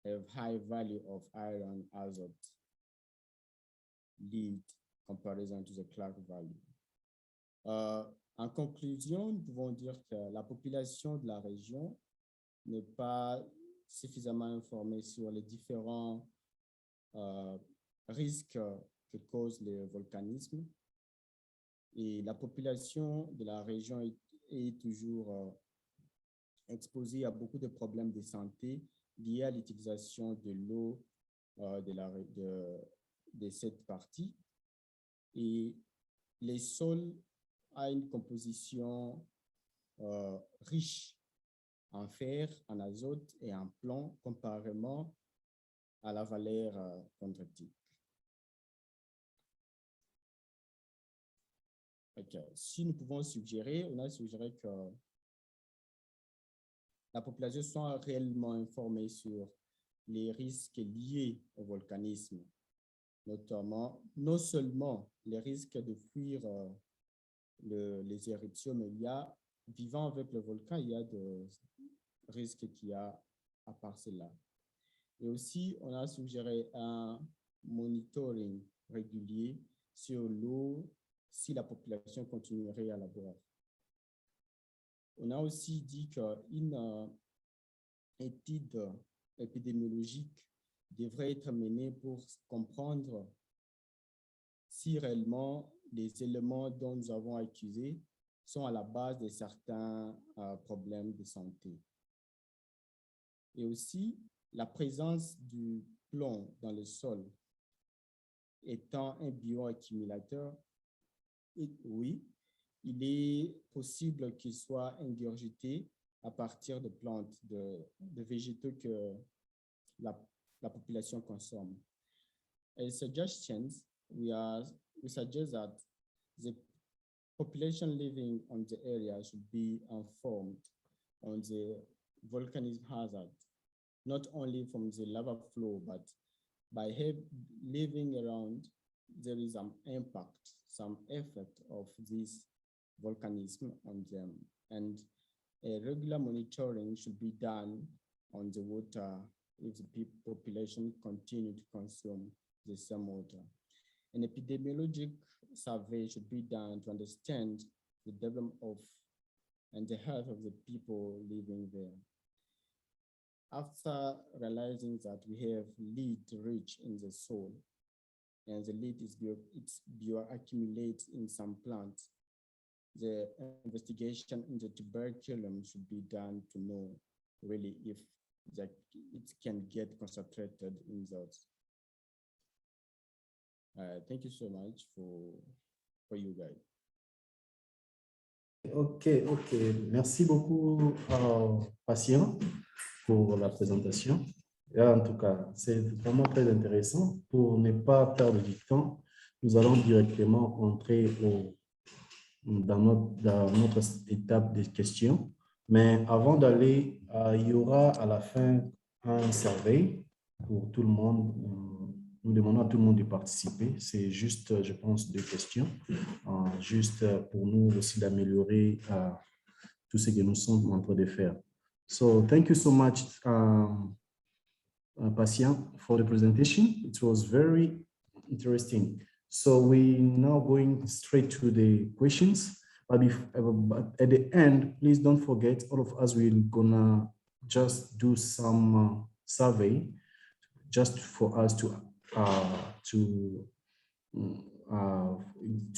have high value of iron, azote, lead, comparison to the Clark value. En conclusion, nous pouvons dire que la population de la région n'est pas suffisamment informée sur les différents risques que cause le volcanisme. Et la population de la région est toujours exposée à beaucoup de problèmes de santé liés à l'utilisation de l'eau de cette partie. Et les sols ont une composition riche en fer, en azote et en plomb comparément à la valeur chondritique. Okay. Si nous pouvons suggérer, on a suggéré que la population soit réellement informée sur les risques liés au volcanisme, notamment, non seulement les risques de fuir les éruptions, mais il y a, vivant avec le volcan, il y a des risques qu'il y a à part cela. Et aussi, on a suggéré un monitoring régulier sur l'eau si la population continuerait à la boire. On a aussi dit qu'une étude épidémiologique devrait être menée pour comprendre si réellement les éléments dont nous avons accusés sont à la base de certains problèmes de santé. Et aussi, la présence du plomb dans le sol étant un bioaccumulateur, oui, il est possible qu'il soit ingurgité à partir de plantes, de végétaux que la population consomme. As suggestions, we suggest that the population living on the area should be informed on the volcanism hazard, not only from the lava flow, but by living around, there is some impact, some effect of this volcanism on them. And a regular monitoring should be done on the water if the population continue to consume the same water. An epidemiologic survey should be done to understand the development of and the health of the people living there. After realizing that we have lead rich in the soil, and the lead is bioaccumulates in some plants, the investigation in the tuberculum should be done to know really if it can get concentrated in those. Thank you so much for you guys. Ok, ok. Merci beaucoup, Patient, pour la présentation. Et en tout cas, c'est vraiment très intéressant. Pour ne pas perdre du temps, nous allons directement entrer dans notre étape de questions. Mais avant d'aller, il y aura à la fin un survey pour tout le monde. Nous demandons à tout le monde de participer. C'est juste, je pense, 2 questions, juste pour nous aussi d'améliorer tout ce que nous sommes en train de faire. So thank you so much, Patient, for the presentation. It was very interesting. So we now going straight to the questions. But at the end, please don't forget, all of us will gonna just do some survey just for us to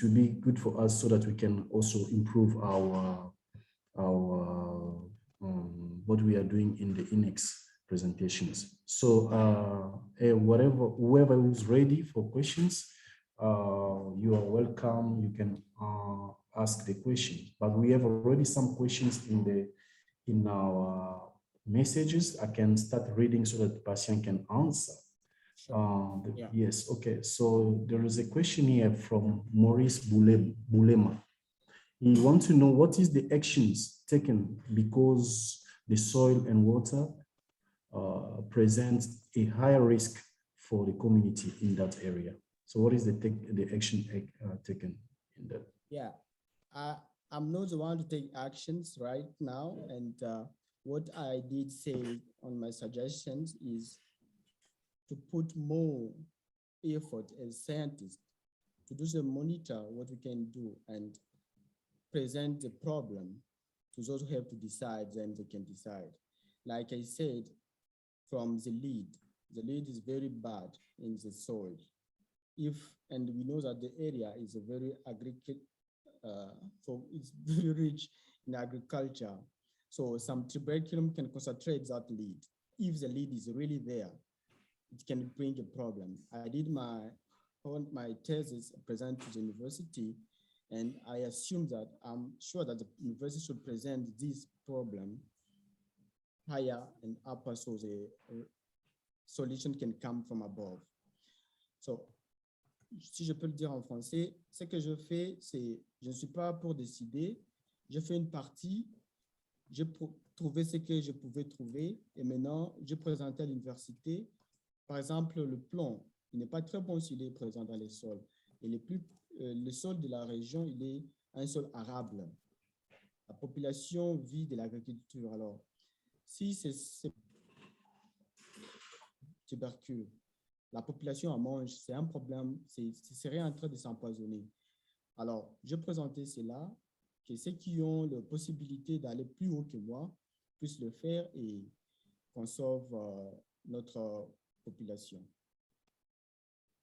be good for us so that we can also improve our what we are doing in the INEX presentations. So whoever is ready for questions, you are welcome. You can ask the question. But we have already some questions in our messages. I can start reading so that the patient can answer. Yeah. Yes, okay. So there is a question here from Maurice Bulema. He wants to know what is the actions taken because the soil and water present a higher risk for the community in that area. So what is the action taken in that? Yeah, I'm not the one to take actions right now. And what I did say on my suggestions is to put more effort as scientists to do the monitor what we can do and present the problem to those who have to decide, then they can decide. Like I said, from the lead is very bad in the soil. And we know that the area is a very it's very rich in agriculture. So some tuberculum can concentrate that lead. If the lead is really there, it can bring a problem. I did my thesis present to the university, and I assume that I'm sure that the university should present this problem higher and upper so the solution can come from above. So, si je peux le dire en français, ce que je fais, c'est, je ne suis pas pour décider, je fais une partie, j'ai trouvé ce que je pouvais trouver, et maintenant, je présente à l'université. Par exemple, le plomb, il n'est pas très bon s'il est présent dans les sols. Et le sol de la région, il est un sol arable. La population vit de l'agriculture. Alors, si c'est tubercule, la population en mange, c'est un problème, c'est serait en train de s'empoisonner. Alors, je présentais cela, que ceux qui ont la possibilité d'aller plus haut que moi puissent le faire et qu'on sauve notre population.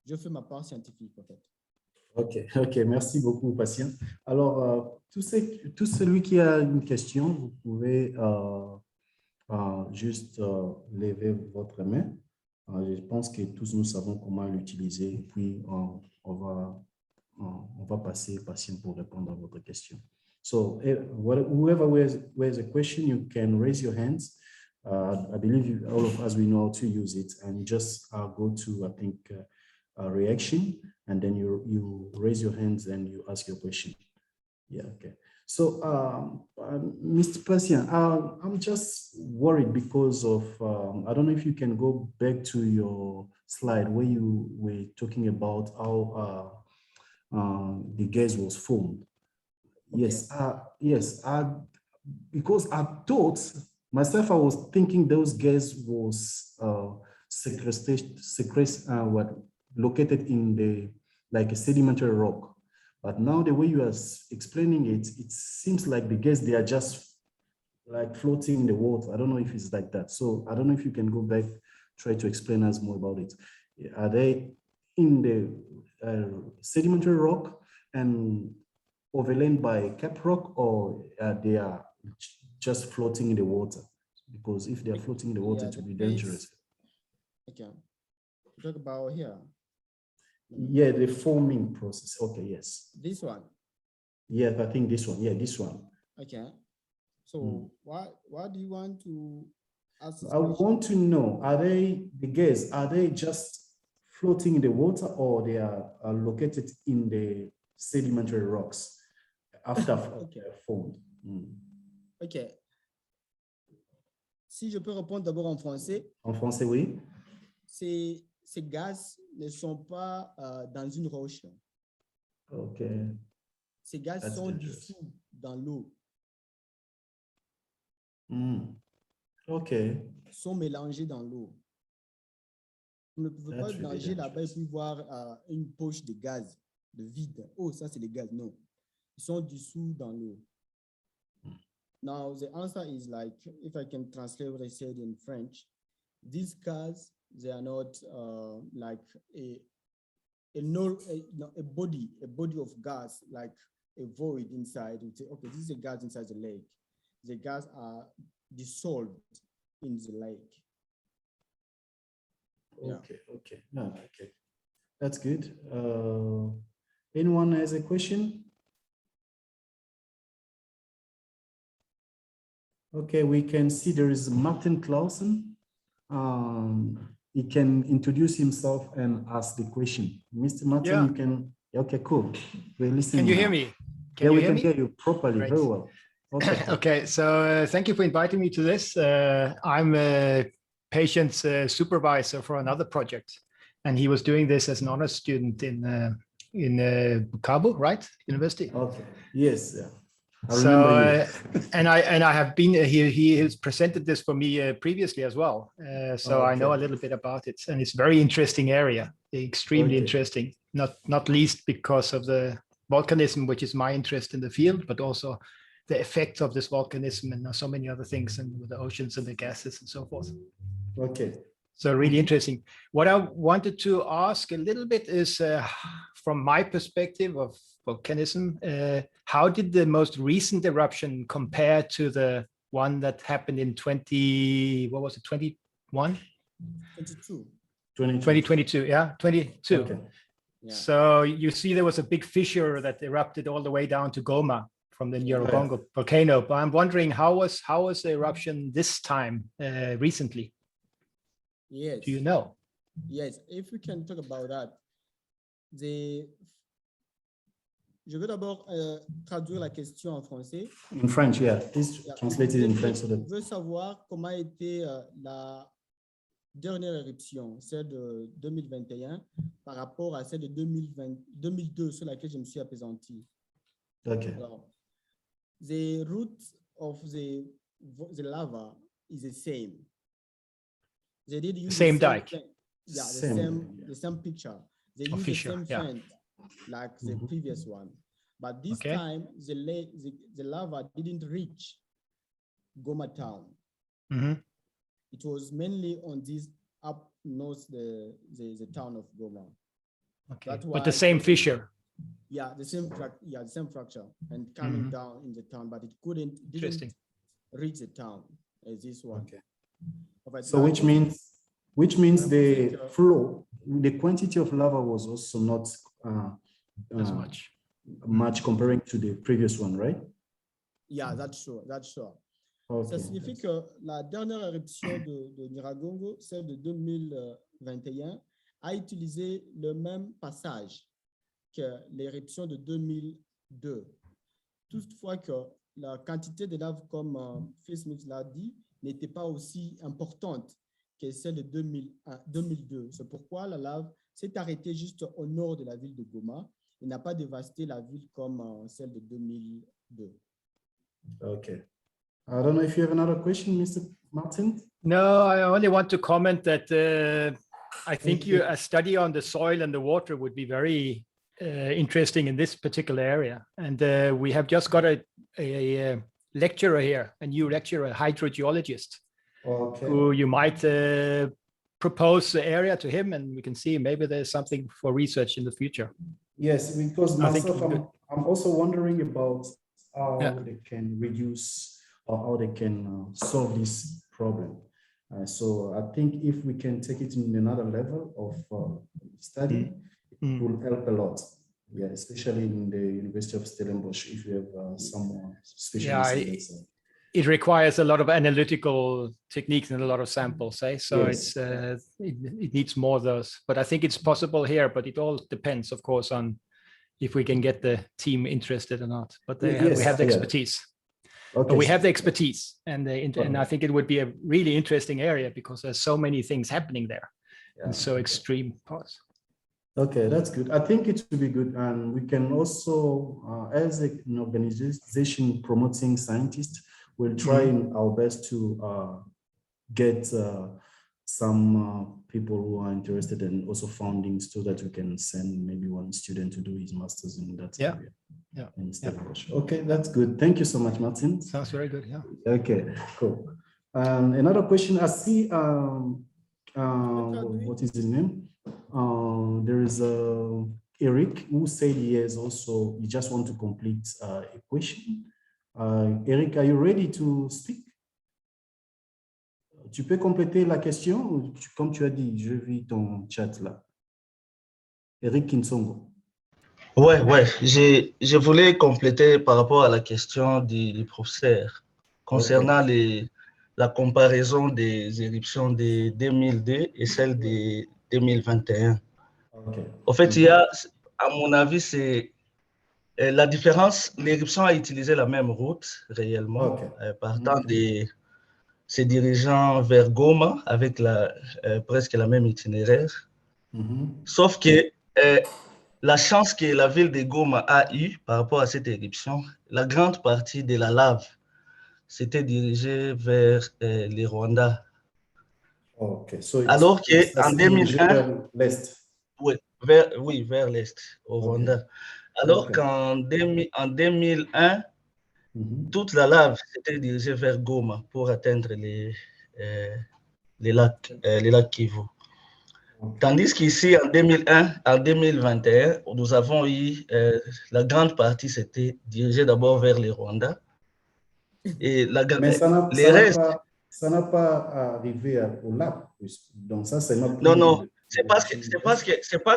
Je fais ma part scientifique, en fait. Ok, merci beaucoup, Patient. Alors, tout celui qui a une question, vous pouvez juste lever votre main. Je pense que tous nous savons comment l'utiliser et puis on va passer Patient pour répondre à votre question. So, whoever has a question, you can raise your hands. I believe all of us, we know how to use it, and just go to, I think, reaction, and then you raise your hands and you ask your question. Yeah, okay. So, Mr. Patient, I'm just worried because of, I don't know if you can go back to your slide where you were talking about how the gas was formed. Okay. Yes, because I thought, myself, I was thinking those gas was located in like a sedimentary rock. But now the way you are explaining it, it seems like the gas, they are just like floating in the water. I don't know if it's like that. So I don't know if you can go back, try to explain us more about it. Are they in the sedimentary rock and overlain by cap rock, or they are just floating in the water? Because if they are floating in the water, it will be dangerous. Okay. Talk about here. Yeah, the forming process. Okay, yes. This one. Yeah, I think this one. Yeah, this one. Okay. So what do you want to ask? I want to know, are they, the gas, are they just floating in the water or they are located in the sedimentary rocks after they're formed? Ok. Si je peux répondre d'abord en français. En français, oui. Ces gaz ne sont pas dans une roche. Ok. Ces gaz sont dissous dans l'eau. Ok. Sont mélangés dans l'eau. Vous ne pouvez pas nager là-bas et puis voir une poche de gaz, de vide. Oh, ça c'est les gaz. Non. Ils sont dissous dans l'eau. Now, the answer is like, if I can translate what I said in French, these cars, they are not like a body of gas, like a void inside. You say, okay, this is a gas inside the lake. The gas are dissolved in the lake. Okay, okay. No, okay. That's good. Anyone has a question? Okay, we can see there is Martin Clausen. He can introduce himself and ask the question. Mr. Martin, you can, okay, cool. We're listening. Can you hear me? We can hear you properly, very well. Okay, okay, so thank you for inviting me to this. I'm a patient supervisor for another project, and he was doing this as an honors student in Bukavu, right? University. Okay, yes, yeah. And I have been he has presented this for me previously as well, so I know a little bit about it, and it's very interesting area, extremely interesting. Not least because of the volcanism, which is my interest in the field, but also the effects of this volcanism and so many other things, and with the oceans and the gases and so forth. Okay. So really interesting. What I wanted to ask a little bit is, from my perspective of volcanism, how did the most recent eruption compare to the one that happened in 2022, yeah, 22. Okay. Yeah. So you see there was a big fissure that erupted all the way down to Goma from the Nyiragongo volcano. But I'm wondering how was the eruption this time recently? Yes. Do you know? Yes, if we can talk about that. Je veux d'abord traduire la question en français. In French, yeah. Please translate it in French. So that... Je veux savoir comment a été la dernière éruption, celle de 2021, par rapport à celle de 2002, sur laquelle je me suis appesanti. Okay. Alors, the root of the lava is the same. They did use same dike. Yeah, the same picture. They used the same fence like the previous one. But this time, the lava didn't reach Goma town. It was mainly on this up north, the town of Goma. Okay, but the same fissure. Yeah, the same fracture and coming down in the town, but it didn't reach the town as this one. Okay. So which means the flow, the quantity of lava was also not as much comparing to the previous one, right? Yeah, that's sure. Okay. Ça signifie que la dernière éruption de Nyiragongo, celle de 2021, a utilisé le même passage que l'éruption de 2002. Toutefois que la quantité de lave, comme Phil Smith l'a dit, n'était pas aussi importante que celle de 2002. C'est pourquoi la lave s'est arrêtée juste au nord de la ville de Goma et n'a pas dévasté la ville comme celle de 2002. Okay. I don't know if you have another question, Mr. Martin. No, I only want to comment that I think a study on the soil and the water would be very interesting in this particular area. And we have just got a lecturer here, a new lecturer, a hydrogeologist, who you might propose the area to him, and we can see maybe there's something for research in the future. Yes, because myself, I'm also wondering about how they can reduce or how they can solve this problem. So I think if we can take it in another level of study, It will help a lot. Yeah, especially in the University of Stellenbosch, if you have someone specialist in that side. It requires a lot of analytical techniques and a lot of samples, eh? So Yes. it needs more of those. But I think it's possible here, but it all depends, of course, on if we can get the team interested or not. But we have the expertise. Okay. But we have the expertise, and I think it would be a really interesting area because there's so many things happening there, and so extreme parts. Okay, that's good. I think it will be good, and we can also, as an organization promoting scientists, we'll try our best to get some people who are interested and also funding so that we can send maybe one student to do his master's in that area. Okay, that's good. Thank you so much, Martin. Sounds very good. Yeah. Okay, cool. Another question. I see. What is his name? There is Eric who said he just want to complete a question. Eric, are you ready to speak? Tu peux compléter la question, comme tu as dit, je vis ton chat là. Eric Kinsongo. Ouais. Je voulais compléter par rapport à la question du professeur concernant la comparaison des éruptions de 2002 et celle de 2021. En fait, il y a, à mon avis, c'est la différence. L'éruption a utilisé la même route réellement, partant se dirigeant vers Goma avec presque la même itinéraire. Sauf que la chance que la ville de Goma a eue par rapport à cette éruption, la grande partie de la lave s'était dirigée vers le Rwanda. Alors qu'en 2001, vers l'est. Oui, vers l'est, au Rwanda. Alors qu'en 2001, toute la lave s'était dirigée vers Goma pour atteindre les lacs Kivu. Tandis qu'ici, en 2001, en 2021, nous avons eu, la grande partie s'était dirigée d'abord vers le Rwanda. Et mais ça n'a pas arrivé au lac. Donc ça, c'est notre... Non, c'est parce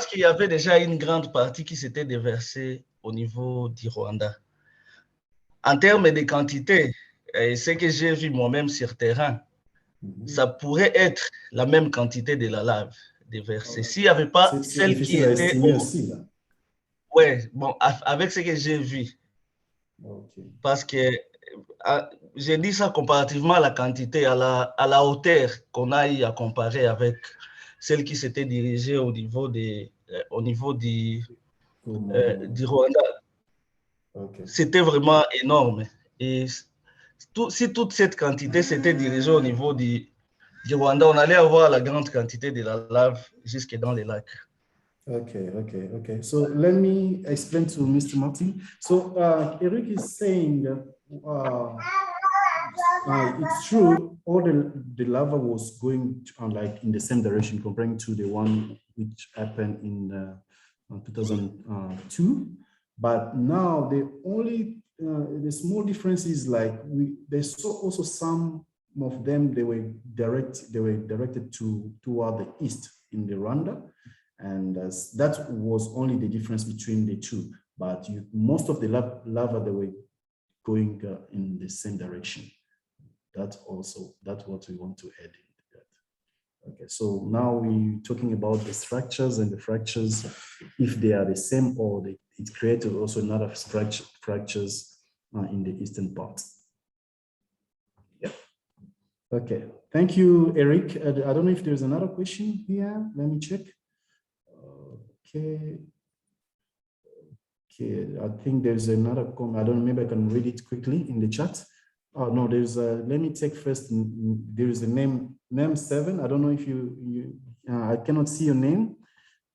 qu'il y avait déjà une grande partie qui s'était déversée au niveau du Rwanda. En termes de quantité, ce que j'ai vu moi-même sur terrain, ça pourrait être la même quantité de la lave déversée. S'il n'y avait pas celle qui était... Oui, bon, avec ce que j'ai vu. Parce que j'ai dit ça comparativement à la quantité, à la hauteur qu'on a eu à comparer avec celle qui s'était dirigée au niveau du Rwanda. C'était vraiment énorme. Et si toute cette quantité s'était dirigée au niveau du Rwanda, on allait avoir la grande quantité de la lave jusque dans les lacs. Okay. So let me explain to Mr. Martin. So Eric is saying that it's true, all the lava was going like in the same direction comparing to the one which happened in 2002. But now the small difference is like there's also some of them they were directed toward the east in the Rwanda, and that was only the difference between the two. But most of the lava they were going in the same direction. That's what we want to add in that. Okay, so now we're talking about the structures, and the fractures, if they are the same or it created also another fractures in the eastern part. Yeah. Okay. Thank you, Eric. I don't know if there's another question here. Let me check. Okay. I think there's another comment. I don't know, maybe I can read it quickly in the chat. Oh no, there's let me take first. There is a name 7. I don't know if you I cannot see your name.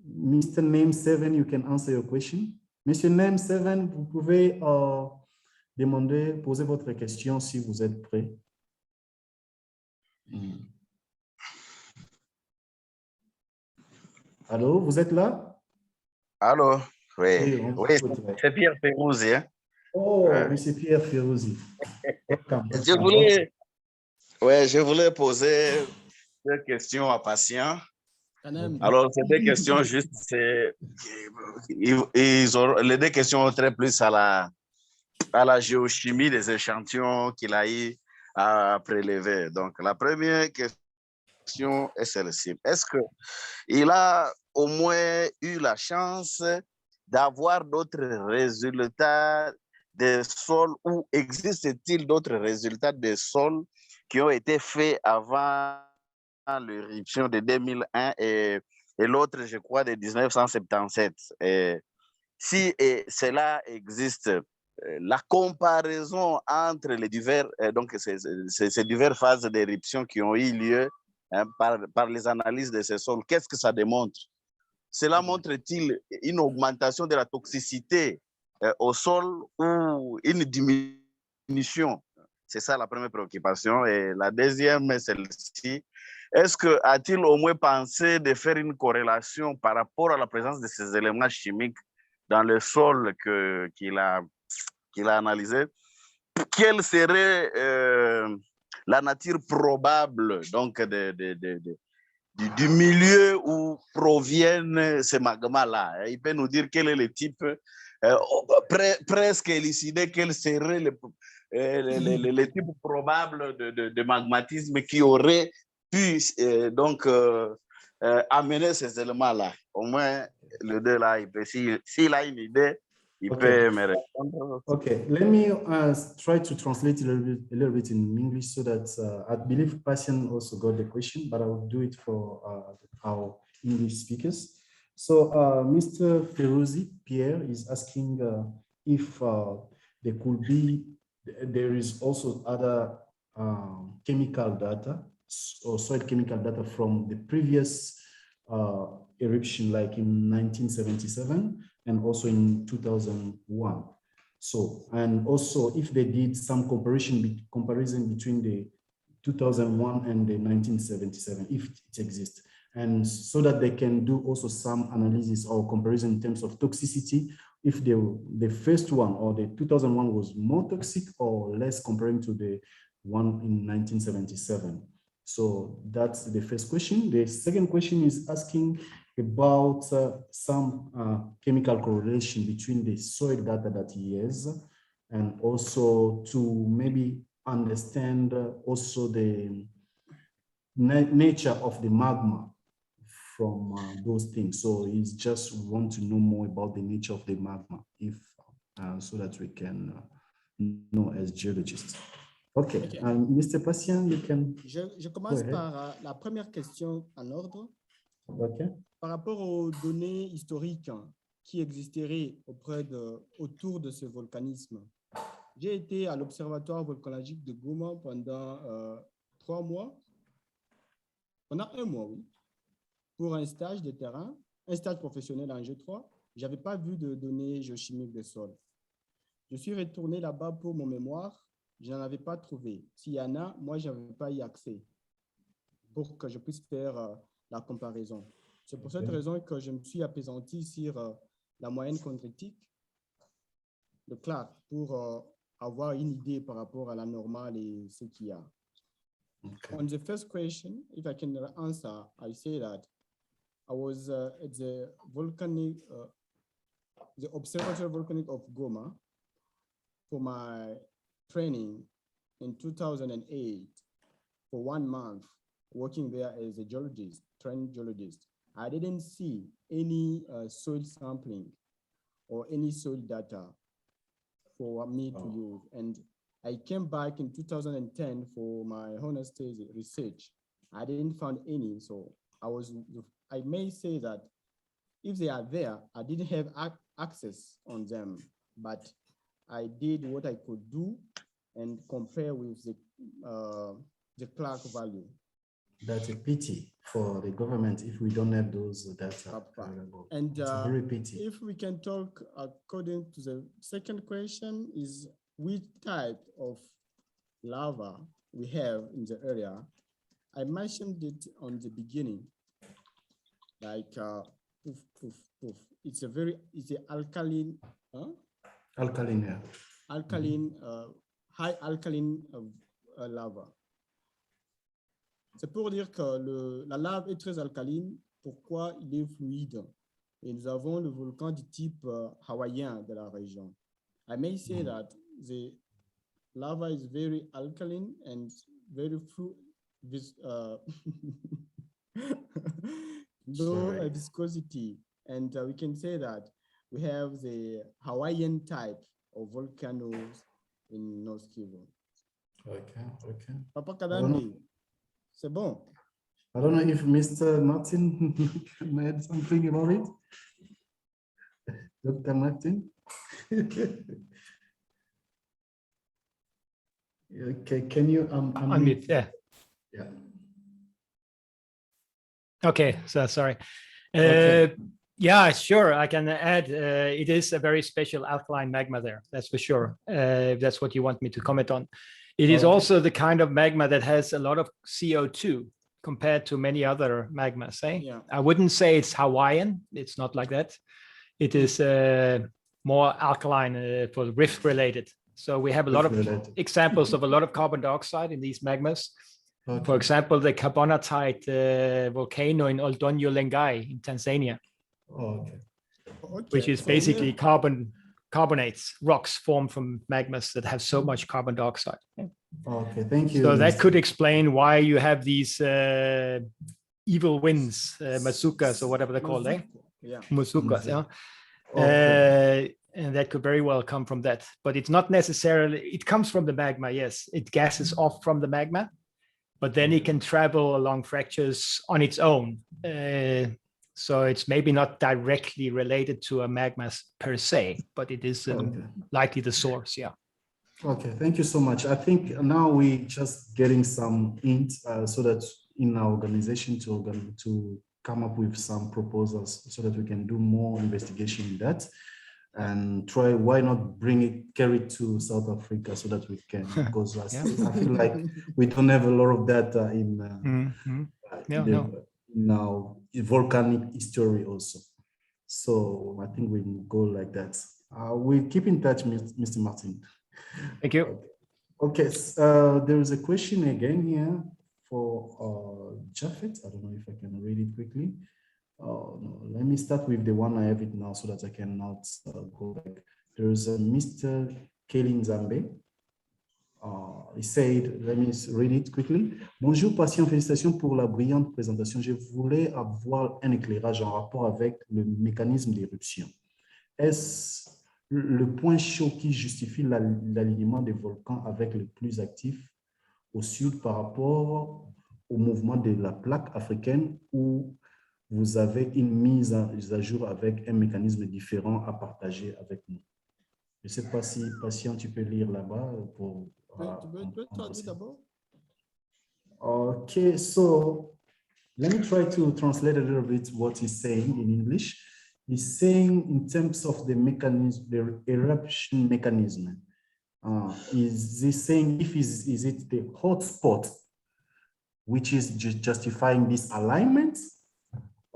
Mr. Name 7, you can answer your question. Monsieur Name 7, vous pouvez poser votre question si vous êtes prêt. Allô, vous êtes là? Allô, oui, c'est Pierre Ferrouzzi. Hein? Oh, monsieur Pierre Ferrouzzi. Je voulais poser deux questions à patient. Alors, c'est des questions juste, les deux questions ont trait plus à la géochimie des échantillons qu'il a eu à prélever. Donc, la première question est celle-ci. Est-ce qu'il a au moins eu la chance d'avoir d'autres résultats des sols ou existe-t-il d'autres résultats des sols qui ont été faits avant l'éruption de 2001 et l'autre, je crois, de 1977? Si cela existe, la comparaison entre les divers, donc ces diverses phases d'éruption qui ont eu lieu par les analyses de ces sols, qu'est-ce que ça démontre? Cela montre-t-il une augmentation de la toxicité au sol ou une diminution? C'est ça la première préoccupation. Et la deuxième est celle-ci. A-t-il au moins pensé de faire une corrélation par rapport à la présence de ces éléments chimiques dans le sol qu'il a analysé? Quelle serait la nature probable donc du milieu où proviennent ces magmas-là? Il peut nous dire quel est le type, presque élucider quel serait le type probable de magmatisme qui aurait pu amener ces éléments-là. Au moins, le deux là, s'il a une idée, il peut me répondre. Okay, let me try to translate a little bit in English so that I believe Passion also got the question, but I will do it for our English speakers. So Mr. Ferouzi Pierre is asking if there is also other chemical data or soil chemical data from the previous eruption, like in 1977 and also in 2001. So, and also if they did some comparison between the 2001 and the 1977, if it exists, and so that they can do also some analysis or comparison in terms of toxicity, if the first one or the 2001 was more toxic or less comparing to the one in 1977. So that's the first question. The second question is asking about some chemical correlation between the soil data that he has, and also to maybe understand also the nature of the magma from those things. So he's just want to know more about the nature of the magma, if so that we can know as geologists. Okay, okay. Mr. Patient, you can. Je commence par la première question en ordre. Okay. Par rapport aux données historiques qui existeraient autour de ce volcanisme. J'ai été à l'Observatoire volcanologique de Goma pendant 3 mois, pendant 1 mois, oui, pour un stage de terrain, un stage professionnel en G3. Je n'avais pas vu de données géochimiques des sols. Je suis retourné là-bas pour mon mémoire. Je n'en avais pas trouvé. S'il y en a, moi, je n'avais pas y accès pour que je puisse faire la comparaison. C'est pour cette raison que je me suis appesanti sur la moyenne chondritique de Clark pour avoir une idée par rapport à la normale et ce qu'il y a. Okay. On the first question, if I can answer, I say that I was at the Observatory Volcanic of Goma for my training in 2008 for 1 month, working there as a geologist, trained geologist. I didn't see any soil sampling or any soil data for me to use. And I came back in 2010 for my honors thesis research. I didn't find any, so I may say that if they are there, I didn't have access on them, but I did what I could do and compare with the Clark value. That's a pity for the government if we don't have those data available. And it's a very pity. If we can talk according to the second question is which type of lava we have in the area. I mentioned it on the beginning, like poof, poof, poof. It's an alkaline. Alkaline, yeah. Alkaline, high alkaline lava. C'est pour dire que la lave est très alcaline pourquoi il est fluide. Et nous avons le volcan du type hawaïen de la région. I may say that the lava is very alkaline and very low viscosity. And we can say that we have the Hawaiian type of volcanoes in North Kivu. Okay. Papa Kadambi, c'est bon. I don't know if Mr. Martin can add something about it. Dr. Martin? Okay, can you Unmute, yeah. Yeah. Okay, so sorry. Okay. Yeah, sure, I can add, it is a very special alkaline magma there, that's for sure. If that's what you want me to comment on. It is Okay. also the kind of magma that has a lot of CO2 compared to many other magmas, eh? Yeah. I wouldn't say it's Hawaiian, it's not like that. It is more alkaline for rift related. So we have a lot of Rift-related. examples of a lot of carbon dioxide in these magmas. Okay. For example, the carbonatite volcano in Oldonyo Lengai in Tanzania, Okay. Okay, which is so basically here- carbonates, rocks formed from magmas that have so much carbon dioxide. Okay, thank you. So that Mr. could explain why you have these evil winds, masukas or whatever they're called, eh? Yeah. Masukas, yeah. Okay. And that could very well come from that, but it's not necessarily, it comes from the magma, yes. It gases off from the magma, but then it can travel along fractures on its own. So it's maybe not directly related to a magma per se, but it is Okay. likely the source, yeah. Okay, thank you so much. I think now we just getting some hint so that in our organization to come up with some proposals so that we can do more investigation in that and try, why not carry it to South Africa so that we can, because I feel like we don't have a lot of data in our volcanic history also. So I think we can go like that. We'll keep in touch, Mr. Martin. Thank you. Okay, there is a question again here for Japheth. I don't know if I can read it quickly. No, let me start with the one I have it now so that I cannot go back. There is a Mr. Kelly Nzambe. He said, let me read it quickly. Bonjour, patient, félicitations pour la brillante présentation. Je voulais avoir un éclairage en rapport avec le mécanisme d'éruption. Est-ce le point chaud qui justifie l'alignement des volcans avec le plus actif au sud par rapport au mouvement de la plaque africaine, ou vous avez une mise à jour avec un mécanisme différent à partager avec nous? Je ne sais pas si, patient, tu peux lire là-bas pour... Tu peux traduire d'abord? Okay, so let me try to translate a little bit what he's saying in English. He's saying in terms of the mechanism, the eruption mechanism, is he saying if is it the hotspot which is justifying this alignment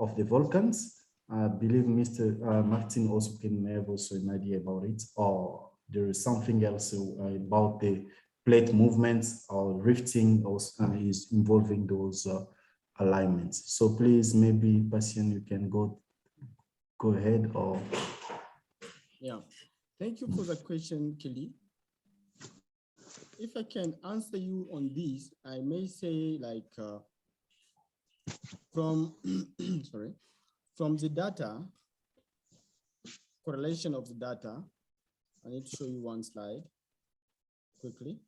of the volcans? I believe Mr. Martin also can have also an idea about it, or there is something else about the plate movements or rifting also is involving those alignments. So please, maybe Bastien, you can go ahead. Or yeah, thank you for the question, Kelly. If I can answer you on this, I may say like from sorry, from the data, correlation of the data, I need to show you one slide quickly.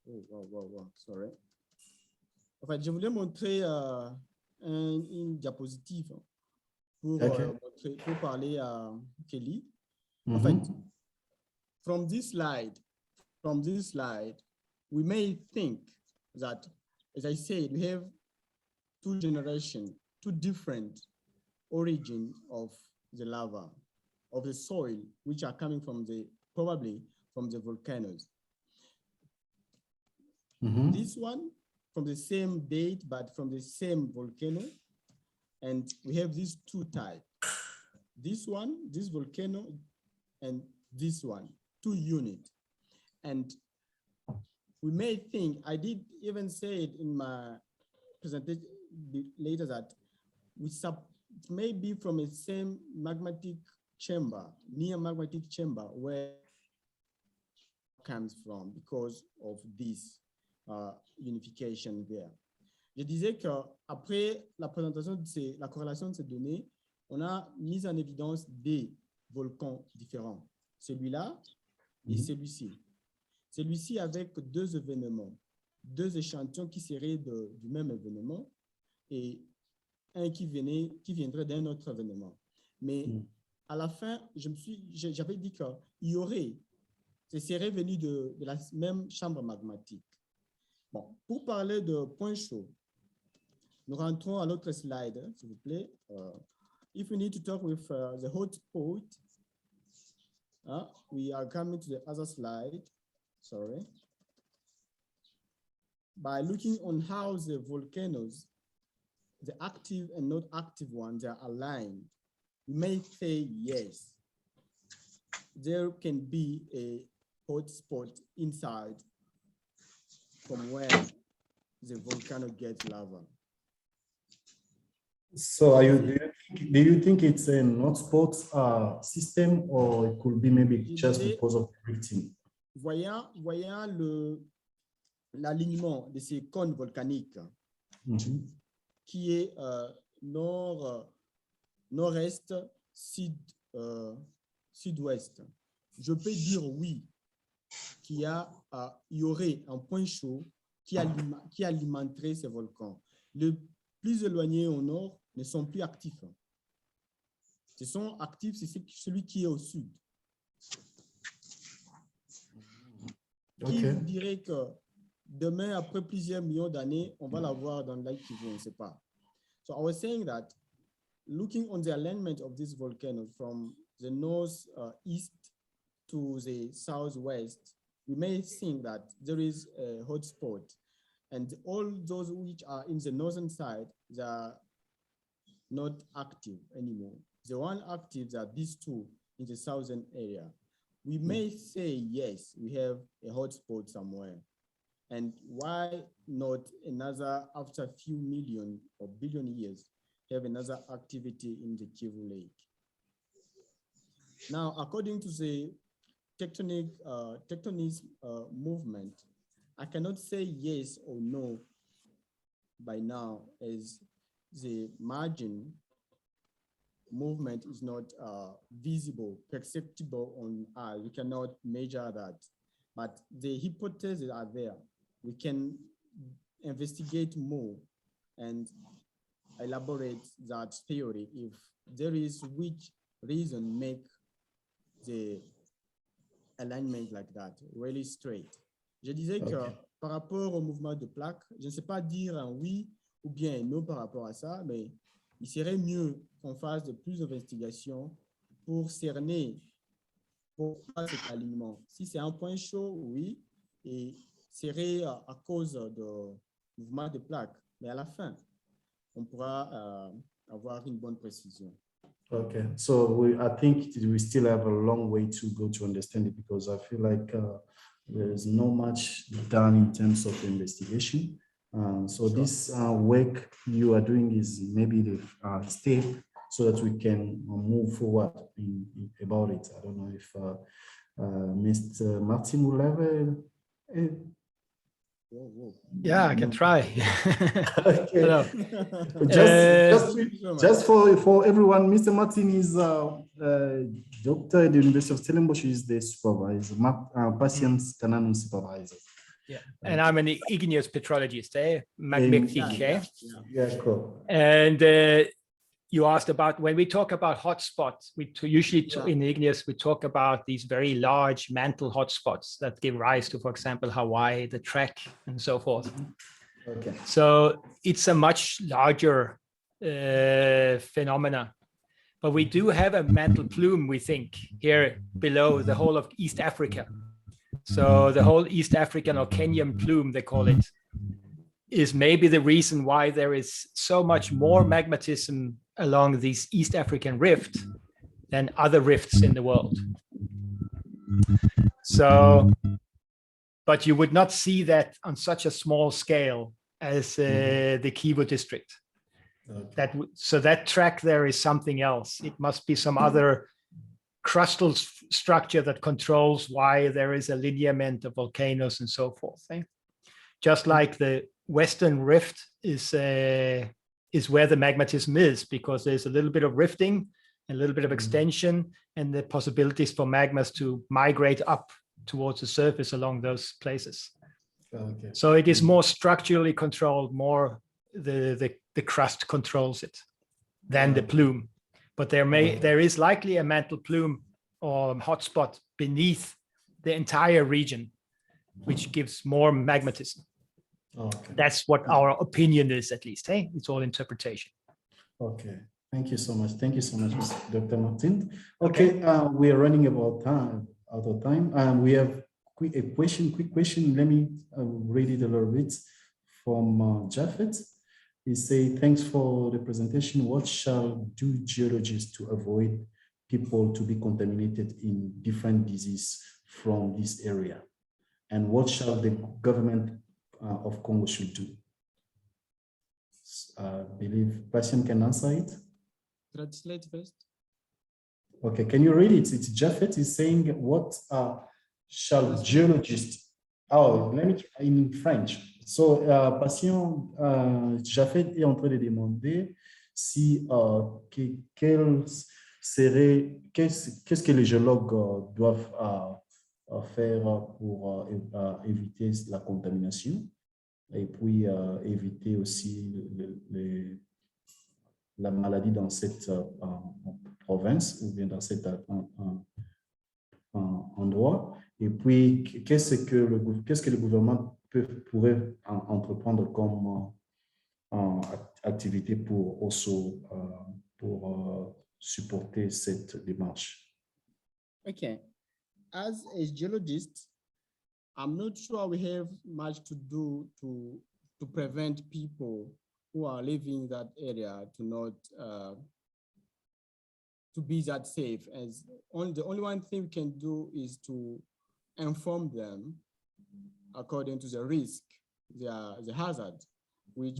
Oh, wow, sorry. En fait, je voulais montrer une diapositive pour, pour parler à Kelly. En fait, from this slide, we may think that, as I said, we have two generations, two different origins of the lava, of the soil, which are coming from probably from the volcanoes. This one from the same date, but from the same volcano. And we have these two types. This one, this volcano, and this one, two units. And we may think, I did even say it in my presentation later, that it may be from the same magmatic chamber, near magmatic chamber, where it comes from because of this unification there. Je disais qu'après la présentation de la corrélation de ces données, on a mis en évidence des volcans différents. Celui-là et celui-ci. Celui-ci avec deux événements, deux échantillons qui seraient du même événement et un qui viendrait d'un autre événement. Mais à la fin, j'avais dit qu'il y aurait, ce serait venu de la même chambre magmatique. Bon, pour parler de points chauds, nous rentrons à l'autre slide, s'il vous plaît. If we need to talk with the hotspot, we are coming to the other slide. Sorry. By looking on how the volcanoes, the active and not active ones, are aligned, we may say yes, there can be a hotspot inside from where the volcano gets lava. So do you think it's a hotspot system, or it could be maybe just because of drifting? Voyant l'alignement de ces cônes volcaniques qui est nord-est, sud-ouest, je peux dire oui, qu'il y aurait un point chaud qui alimenterait ces volcans. Les plus éloignés au nord ne sont plus actifs. Ce sont actifs, c'est celui qui est au sud. Qui vous dirait que demain, après plusieurs millions d'années, on va l'avoir dans le lac Kivu, on ne sait pas. So I was saying that looking on the alignment of this volcano from the northeast to the southwest, we may think that there is a hotspot, and all those which are in the northern side, they are not active anymore. The one active are these two in the southern area. We may say, yes, we have a hotspot somewhere. And why not another, after a few million or billion years, have another activity in the Kivu Lake? Now, according to the tectonic movement, I cannot say yes or no by now, as the margin movement is not visible, perceptible on eye. We cannot measure that, but the hypotheses are there. We can investigate more and elaborate that theory if there is which reason make the alignment like that, really straight. Je disais que par rapport au mouvement de plaques, je ne sais pas dire un oui ou bien un non par rapport à ça, mais il serait mieux qu'on fasse de plus d'investigations pour cerner pourquoi cet alignement. Si c'est un point chaud, oui, et serait à cause de mouvement de plaques. Mais à la fin, on pourra avoir une bonne précision. Okay, so I think we still have a long way to go to understand it, because I feel like there's not much done in terms of investigation. So this work you are doing is maybe the step so that we can move forward about it. I don't know if Mr. Martin will have Yeah, I can try. Okay. Just for everyone, Mr. Martin is doctor at the University of Stellenbosch. He is the supervisor, Patience Tananum supervisor. Yeah, and I'm an igneous petrologist, magmatic. Yeah, cool. And you asked about, when we talk about hotspots, we usually in igneous, we talk about these very large mantle hotspots that give rise to, for example, Hawaii, the Trek, and so forth. Okay. So it's a much larger phenomena. But we do have a mantle plume, we think, here below the whole of East Africa. So the whole East African or Kenyan plume, they call it, is maybe the reason why there is so much more magmatism along this East African rift than other rifts in the world. So but you would not see that on such a small scale as the Kivu district. Okay. So that track there is something else. It must be some other crustal structure that controls why there is a lineament of volcanoes and so forth. Just like the Western Rift is where the magmatism is, because there's a little bit of rifting, a little bit of extension, and the possibilities for magmas to migrate up towards the surface along those places. Okay. So it is more structurally controlled, more the crust controls it than the plume. But there is likely a mantle plume or hotspot beneath the entire region, which gives more magmatism. Okay. That's what our opinion is, at least. Hey, it's all interpretation. Okay. Thank you so much. Thank you so much, Dr. Martin. Okay, we are running out of time. We have a quick question. Let me read it a little bit from Japheth. He say, thanks for the presentation. What shall do geologists to avoid people to be contaminated in different diseases from this area? And what shall the government of Congo should do? I believe Patient can answer it. Translate first. Okay, can you read it? It's Japheth is saying, what shall geologists, let me try in French. So, Patient, Japheth est en train de demander si, qu'est-ce que les géologues doivent faire pour éviter la contamination et puis éviter aussi la maladie dans cette province ou bien dans cet endroit. Et puis, qu'est-ce que le gouvernement pourrait entreprendre comme activité pour also supporter cette démarche? Okay. As a geologist, I'm not sure we have much to do to prevent people who are living in that area to not to be that safe. As the only one thing we can do is to inform them according to the risk, the hazard, which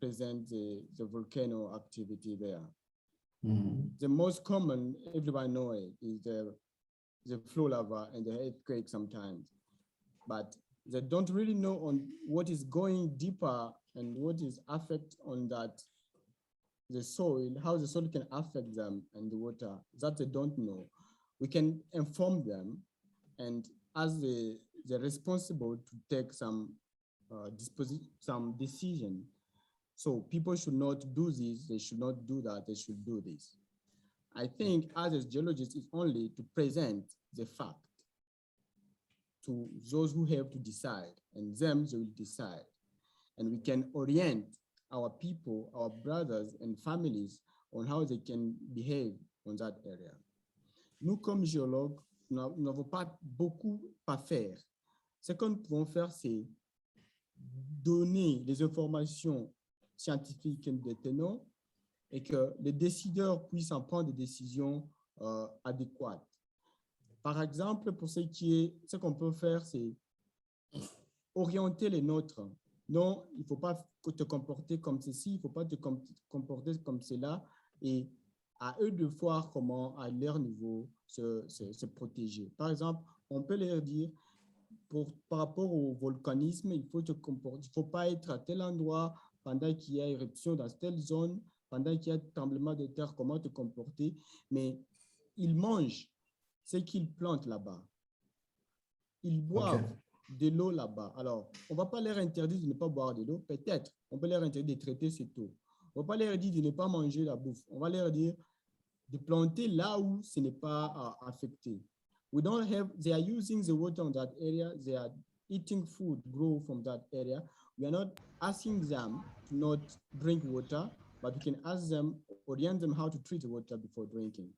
present the volcano activity there. The most common, everyone knows it, is the flow lava and the earthquake sometimes, but they don't really know on what is going deeper and what is affect on that, the soil, how the soil can affect them and the water, that they don't know. We can inform them, and as they're responsible to take some decision. So people should not do this, they should not do that, they should do this. I think as a geologist, it's only to present the fact to those who have to decide, and them they will decide. And we can orient our people, our brothers and families on how they can behave on that area. Nous, comme géologues, nous n'avons pas beaucoup à faire. Ce que nous pouvons faire, c'est donner les informations scientifiques que nous détenons et que les décideurs puissent en prendre des décisions adéquates. Par exemple, pour ce qu'on peut faire, c'est orienter les nôtres. Non, il ne faut pas te comporter comme ceci, il ne faut pas te comporter comme cela, et à eux de voir comment, à leur niveau, se protéger. Par exemple, on peut leur dire, par rapport au volcanisme, il faut te comporter, il ne faut pas être à tel endroit pendant qu'il y a éruption dans telle zone, pendant qu'il y a tremblement de terre, comment te comporter, mais ils mangent ce qu'ils plantent là-bas. Ils boivent de l'eau là-bas. Alors, on ne va pas leur interdire de ne pas boire de l'eau, peut-être. On peut leur interdire de traiter cette eau. On ne va pas leur dire de ne pas manger la bouffe. On va leur dire de planter là où ce n'est pas affecté. We don't have, they are using the water on that area. They are eating food grow from that area. We are not asking them to not drink water, but we can ask them, orient them how to treat the water before drinking.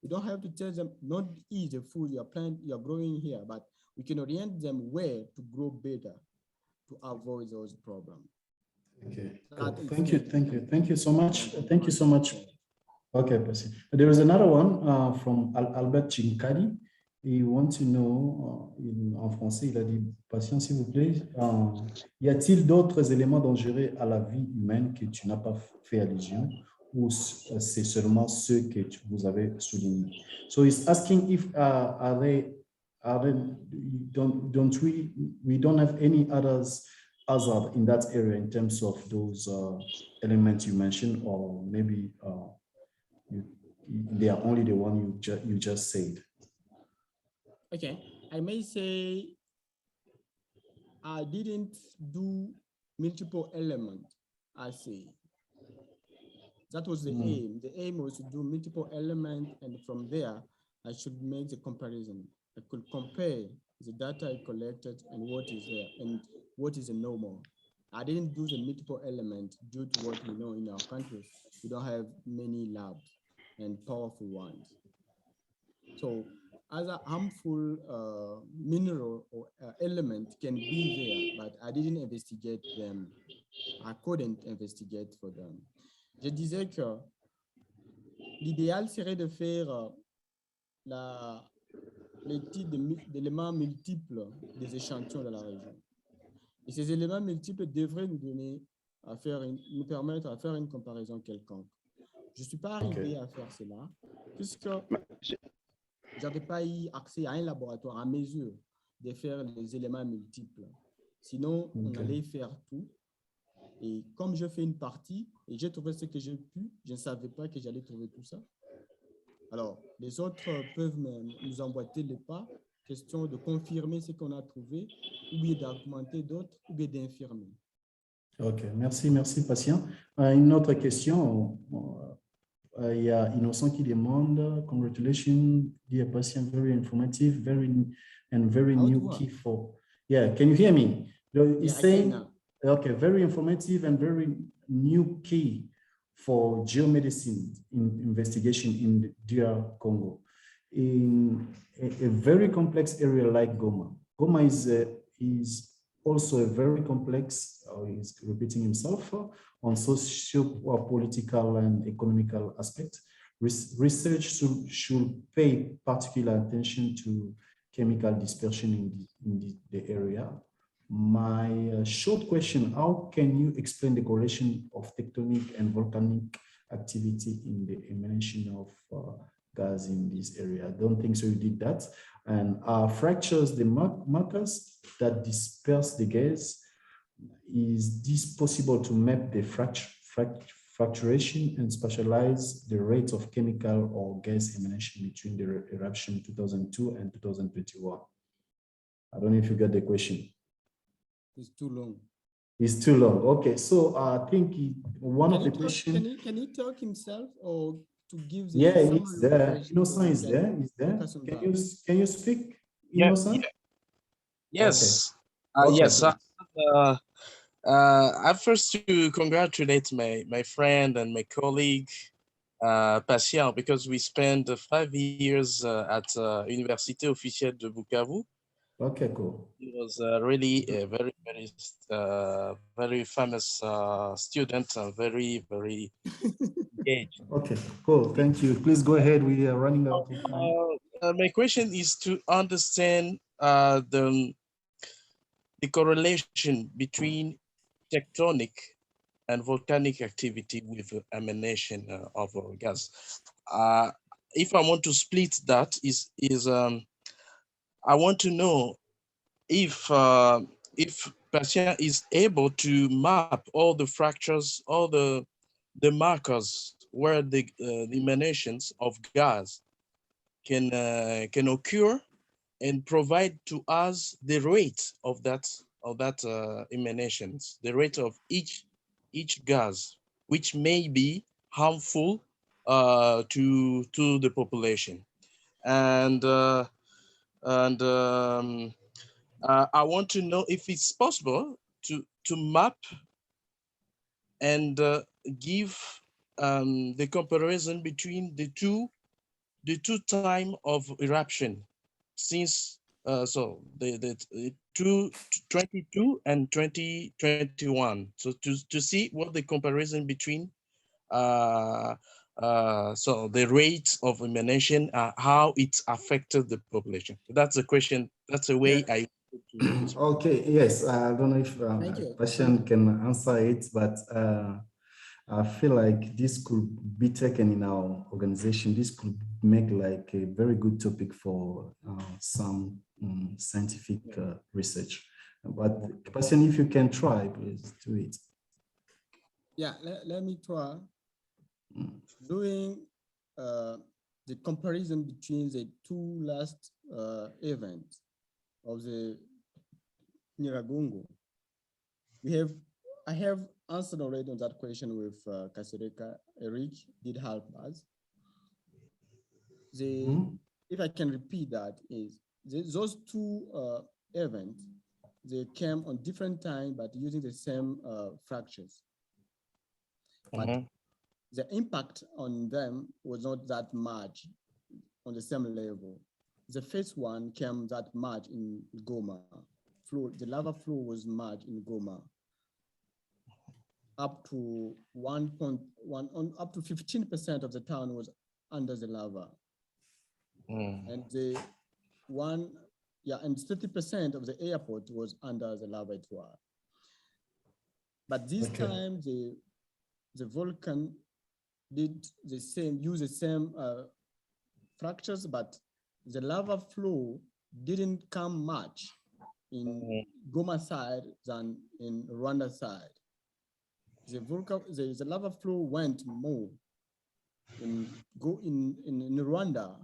We don't have to tell them not eat the food you are growing here, but we can orient them where to grow better to avoid those problems. Okay, cool. Thank you so much. Okay, there is another one from Albert Chinkadi. he wants to know, en français, il a dit, patient, s'il vous plaît, y a-t-il d'autres éléments dangereux à la vie humaine que tu n'as pas fait allusion ou c'est seulement ceux que vous avez soulignés? So he's asking if we don't have any others hazard in that area in terms of those elements you mentioned, or maybe they are only the one you just said. Okay, I may say I didn't do multiple elements, I say. That was the aim. The aim was to do multiple elements, and from there, I should make the comparison. I could compare the data I collected and what is there and what is the normal. I didn't do the multiple elements due to what we know in our country. We don't have many labs and powerful ones. So other harmful mineral or element can be there, but I didn't investigate them. I couldn't investigate for them. Je disais que l'idéal serait de faire l'étude d'éléments multiples des échantillons de la région. Et ces éléments multiples devraient nous donner nous permettre à faire une comparaison quelconque. Je ne suis pas arrivé à faire cela puisque je n'avais pas eu accès à un laboratoire à mesure de faire les éléments multiples. Sinon, on allait faire tout. Et comme je fais une partie et j'ai trouvé ce que j'ai pu, je ne savais pas que j'allais trouver tout ça. Alors, les autres peuvent nous emboîter le pas, question de confirmer ce qu'on a trouvé, ou bien d'augmenter d'autres, ou bien d'infirmer. Ok, merci Patient. Une autre question. Il y a Innocent qui demande, congratulations, dear Patient, very informative, very new key for. Yeah, can you hear me? He's saying, okay, very informative and very new key for geomedicine investigation in the DR Congo. In a very complex area like Goma. Goma is also a very complex, he's repeating himself, on socio-political and economical aspects. Research should pay particular attention to chemical dispersion in the area. My short question, how can you explain the correlation of tectonic and volcanic activity in the emanation of gas in this area? I don't think so you did that. And fractures the markers that disperse the gas. Is this possible to map the fracturation and spatialize the rate of chemical or gas emanation between the eruption 2002 and 2021? I don't know if you got the question. It's too long. It's too long. Okay, so I think one of the questions. Can he talk himself or to give the? Yeah, he's there. Innocent is there. He's there. Can you speak, Innocent? Yeah. Yes. Okay. Yes. I first to congratulate my friend and my colleague Patient, because we spent 5 years at Université Officielle de Bukavu. Okay, cool. He was really a very famous student and very engaged. Okay, cool. Thank you. Please go ahead. We are running out of time. My question is to understand the correlation between tectonic and volcanic activity with emanation of gas. If I want to split that, I want to know if Patient is able to map all the fractures, all the markers where the emanations of gas can occur, and provide to us the rate of that emanations, the rate of each gas, which may be harmful to the population. And I want to know if it's possible to map and give the comparison between the two time of eruption, since so the 2022 and 2021. So to see what the comparison between so the rate of emanation, how it's affected the population. That's the question. That's the way I. Okay, yes, I don't know if Thank you. Passion can answer it, but I feel like this could be taken in our organization. This could make like a very good topic for some scientific research. But Passion, if you can try, please do it. Yeah, let me try doing the comparison between the two last events of the Nyiragongo. I have answered already on that question with Kasereka. Eric did help us. If I can repeat that, is those two events, they came on different time, but using the same fractures. But the impact on them was not that much on the same level. The first one came that much in Goma. The lava flow was much in Goma. Up to 1.1, up to 15% of the town was under the lava. And the one, yeah, and 30% of the airport was under the lava as well. But this time the volcano did the same, use the same fractures, but the lava flow didn't come much in Goma side than in Rwanda side. The lava flow went more in Rwanda,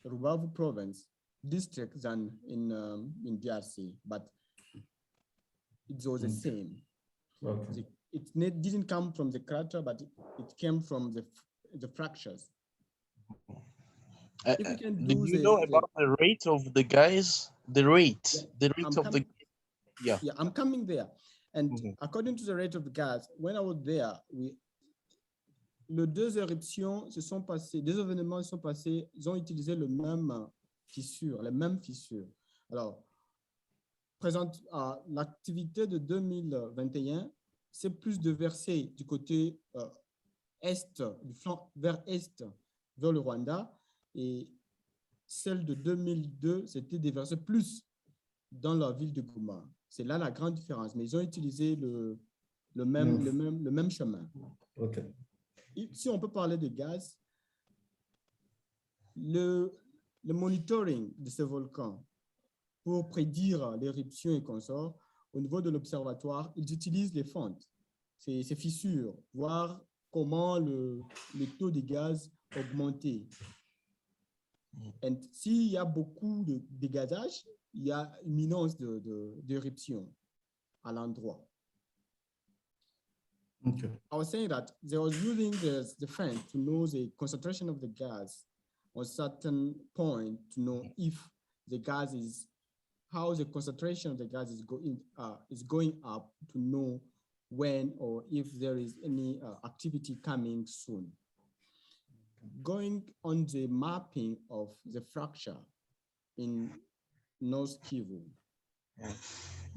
Rubavu province district than in DRC, but it was the same. Okay. It didn't come from the crater, but it came from the fractures. If we can do you know about the rate of the guys? The rate of the. Yeah, I'm coming there. And according to the rate of the gas, when I was there, les deux éruptions se sont passées, deux événements se sont passés, ils ont utilisé le même fissure, les mêmes fissures. Alors, l'activité de 2021, c'est plus de verser du côté est, du flanc vers est, vers le Rwanda, et celle de 2002, c'était déversé plus dans la ville de Goma. C'est là la grande différence, mais ils ont utilisé le même chemin. Okay. Si on peut parler de gaz, le monitoring de ce volcan pour prédire l'éruption et consorts, au niveau de l'observatoire, ils utilisent les fentes, ces fissures, voir comment le taux de gaz augmenté. Et s'il y a beaucoup de dégazage, il y a imminence d'éruption à l'endroit. Okay. I was saying that they was using the fan to know the concentration of the gas on certain point to know if the gas is, how the concentration of the gas is going up to know when or if there is any activity coming soon. Going on the mapping of the fracture in North Kivu.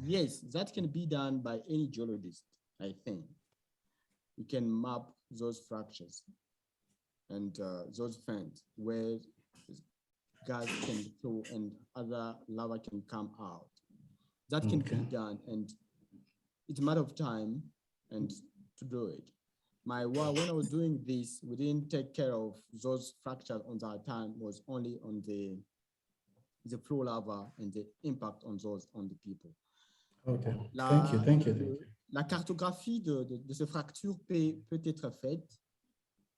Yes, that can be done by any geologist, I think. You can map those fractures and those fans where gas can flow and other lava can come out. That can be done, and it's a matter of time and to do it. When I was doing this, we didn't take care of those fractures on that time, was only on the flow lava and the impact on the people. Okay, thank you. La cartographie de ces fractures peut être faite,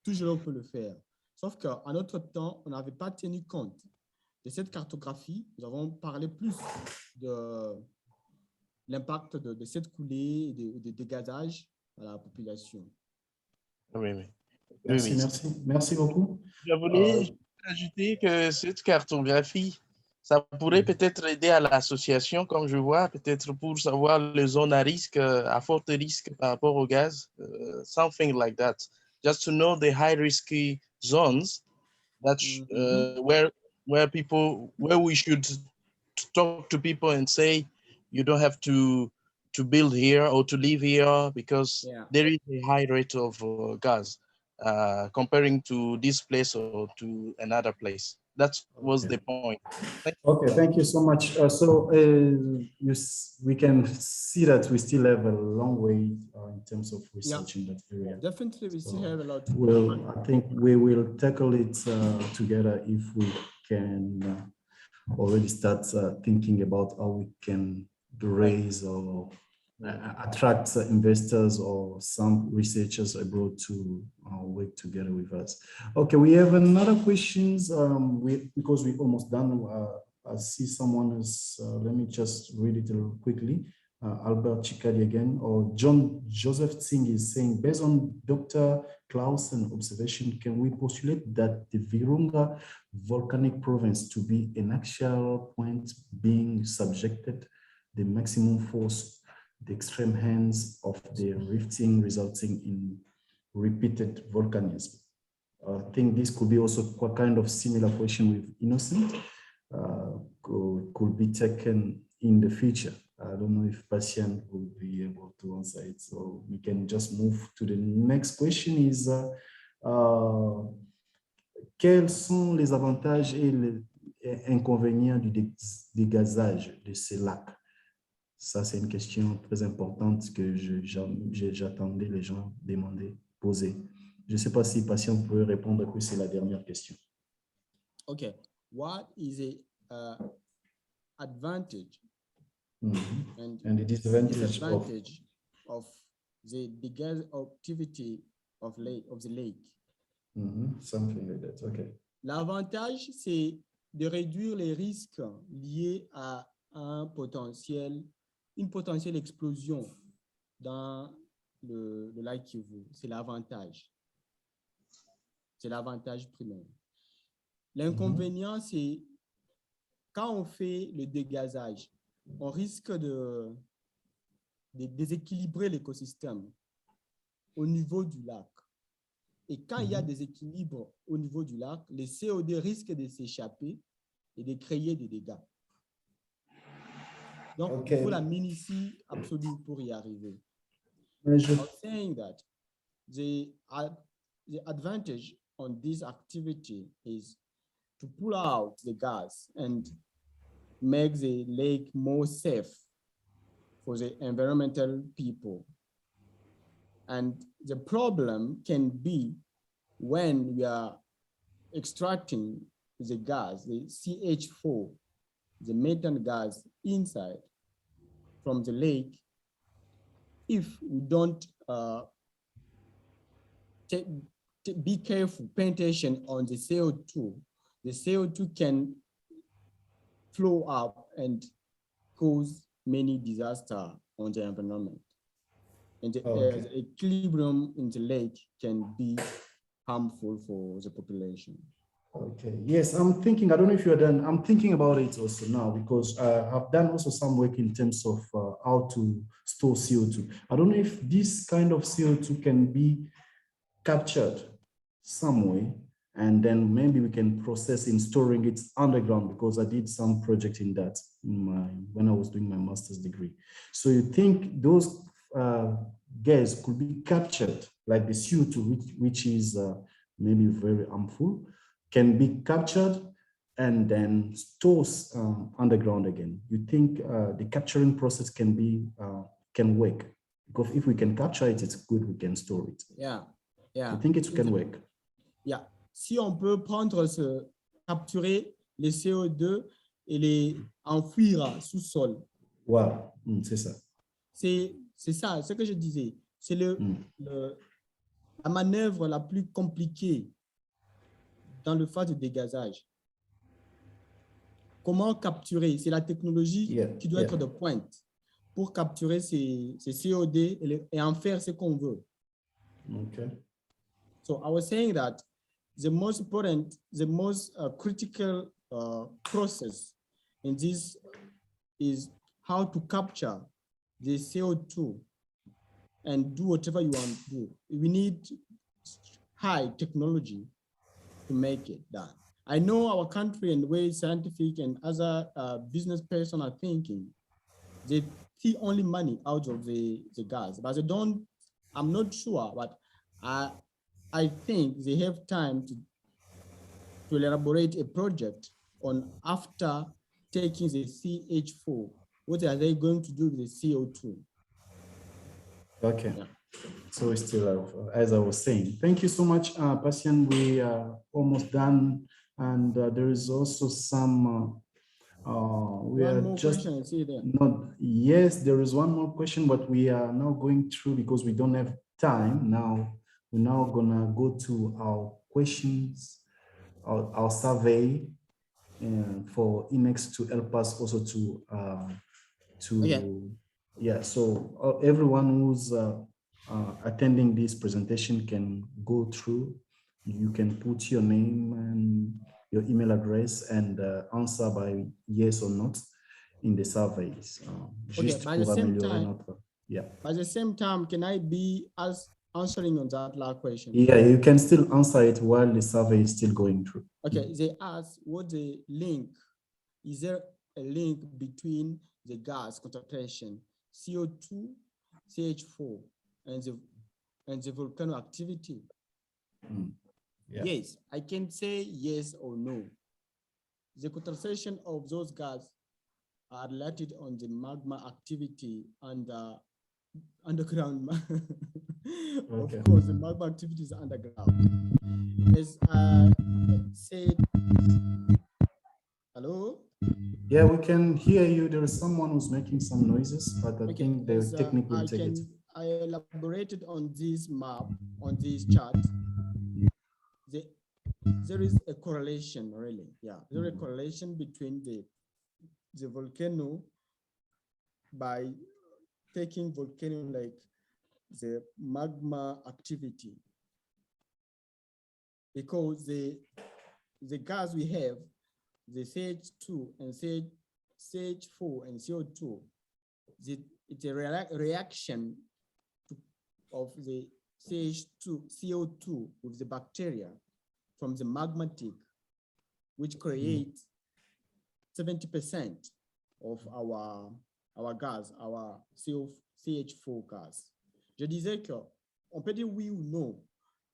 tout géologue peut le faire. Sauf qu'à notre temps, on n'avait pas tenu compte de cette cartographie. Nous avons parlé plus de l'impact de cette coulée et de dégazage à la population. Oui. Merci beaucoup. Je voulais ajouter que cette cartographie, ça pourrait peut-être aider à l'association, comme je vois, peut-être pour savoir les zones à risque, à fort risque par rapport au gaz, something like that. Just to know the high risky zones that where we should talk to people and say, you don't have to build here or to live here because there is a high rate of gas. comparing to this place or to another place. That was Okay. the point. Okay, thank you so much. We can see that we still have a long way in terms of research in that area. Definitely, we still have a lot to do. Well, I think we will tackle it together if we can already start thinking about how we can raise or attract investors or some researchers abroad to work together with us. Okay, we have another questions because we're almost done. I see someone else. Let me just read it quickly. Albert Chikadi again, or John Joseph Singh is saying, based on Dr. Clausen observation, can we postulate that the Virunga volcanic province to be an actual point being subjected the maximum force, the extreme hands of the rifting resulting in repeated volcanism? I think this could be also quite kind of similar question with Innocent, could be taken in the future. I don't know if Patient will be able to answer it, so we can just move to the next question is, quels sont les avantages et les inconvénients du dégazage de ces lacs? Ça, c'est une question très importante que j'attendais les gens demander, poser. Je ne sais pas si Patient peut répondre, que c'est la dernière question. Okay, what is the advantage and the disadvantage of the gas activity of the lake? Something like that. Okay. L'avantage, c'est de réduire les risques liés à une potentielle explosion dans le lac Kivu. C'est l'avantage. C'est l'avantage primaire. L'inconvénient, c'est quand on fait le dégazage, on risque de déséquilibrer l'écosystème au niveau du lac. Et quand il y a des équilibres au niveau du lac, les CO2 risquent de s'échapper et de créer des dégâts. Donc, il faut la minutie absolue pour y arriver. I was saying that the advantage on this activity is to pull out the gas and make the lake more safe for the environmental people. And the problem can be when we are extracting the gas, the CH4, the methane gas inside from the lake. If we don't be careful, pay attention on the CO2 can flow up and cause many disasters on the environment. And the equilibrium in the lake can be harmful for the population. Okay, yes, I'm thinking, I don't know if you're done, I'm thinking about it also now because I've done also some work in terms of how to store CO2. I don't know if this kind of CO2 can be captured some way, and then maybe we can process in storing it underground, because I did some project in that when I was doing my master's degree. So you think those gas could be captured, like the CO2, which is maybe very harmful, can be captured and then stored underground again? You think the capturing process can work? Because if we can capture it, it's good, we can store it. Yeah. I think it can work. Yeah. Si on peut capturer les CO2 et les enfouir sous sol. Wow, c'est ça. C'est ça, ce que je disais. C'est la manœuvre la plus compliquée dans le phase de dégazage. Comment capturer? C'est la technologie qui doit être de pointe pour capturer ces CO2 et en faire ce qu'on veut. Okay. So I was saying that the most important, the most critical process in this is how to capture the CO2 and do whatever you want to do. We need high technology to make it done. I know our country and the way scientific and other business person are thinking, they see only money out of the gas, but they don't, I'm not sure, but I think they have time to elaborate a project on after taking the CH4, what are they going to do with the CO2? Okay. Yeah. So we still have, as I was saying, thank you so much, Patian. We are almost done. And there is also some, we One are more just question, I see there. not, yes, there is one more question, but we are now going through because we don't have time. Now, we're now gonna go to our questions, our survey for INEX to help us also to, Okay. yeah, so everyone who's attending this presentation can go through. You can put your name and your email address and answer by yes or not in the surveys. Juste by the pour same améliorer time, notre. Yeah. By the same time, can I be answering on that last question? Yeah, you can still answer it while the survey is still going through. Okay, they ask what the link, is there a link between the gas concentration, CO2, CH4, and the volcano activity? Yeah. Yes, I can say yes or no. The concentration of those gases are related on the magma activity and underground. Okay. Of course, the magma activity is underground. As I said, hello? Yeah, we can hear you. There is someone who's making some noises, but I think the as, technique will take it. I elaborated on this map, on this chart. There is a correlation, really. Yeah, there is a correlation between the volcano by taking volcano like the magma activity, because the gas we have, the CH2 and CH4 and CO2, it's a reaction of the CO2 with the bacteria from the magmatic, which creates 70% of our gas, our CH4 gas. Je disais que on peut dire oui ou non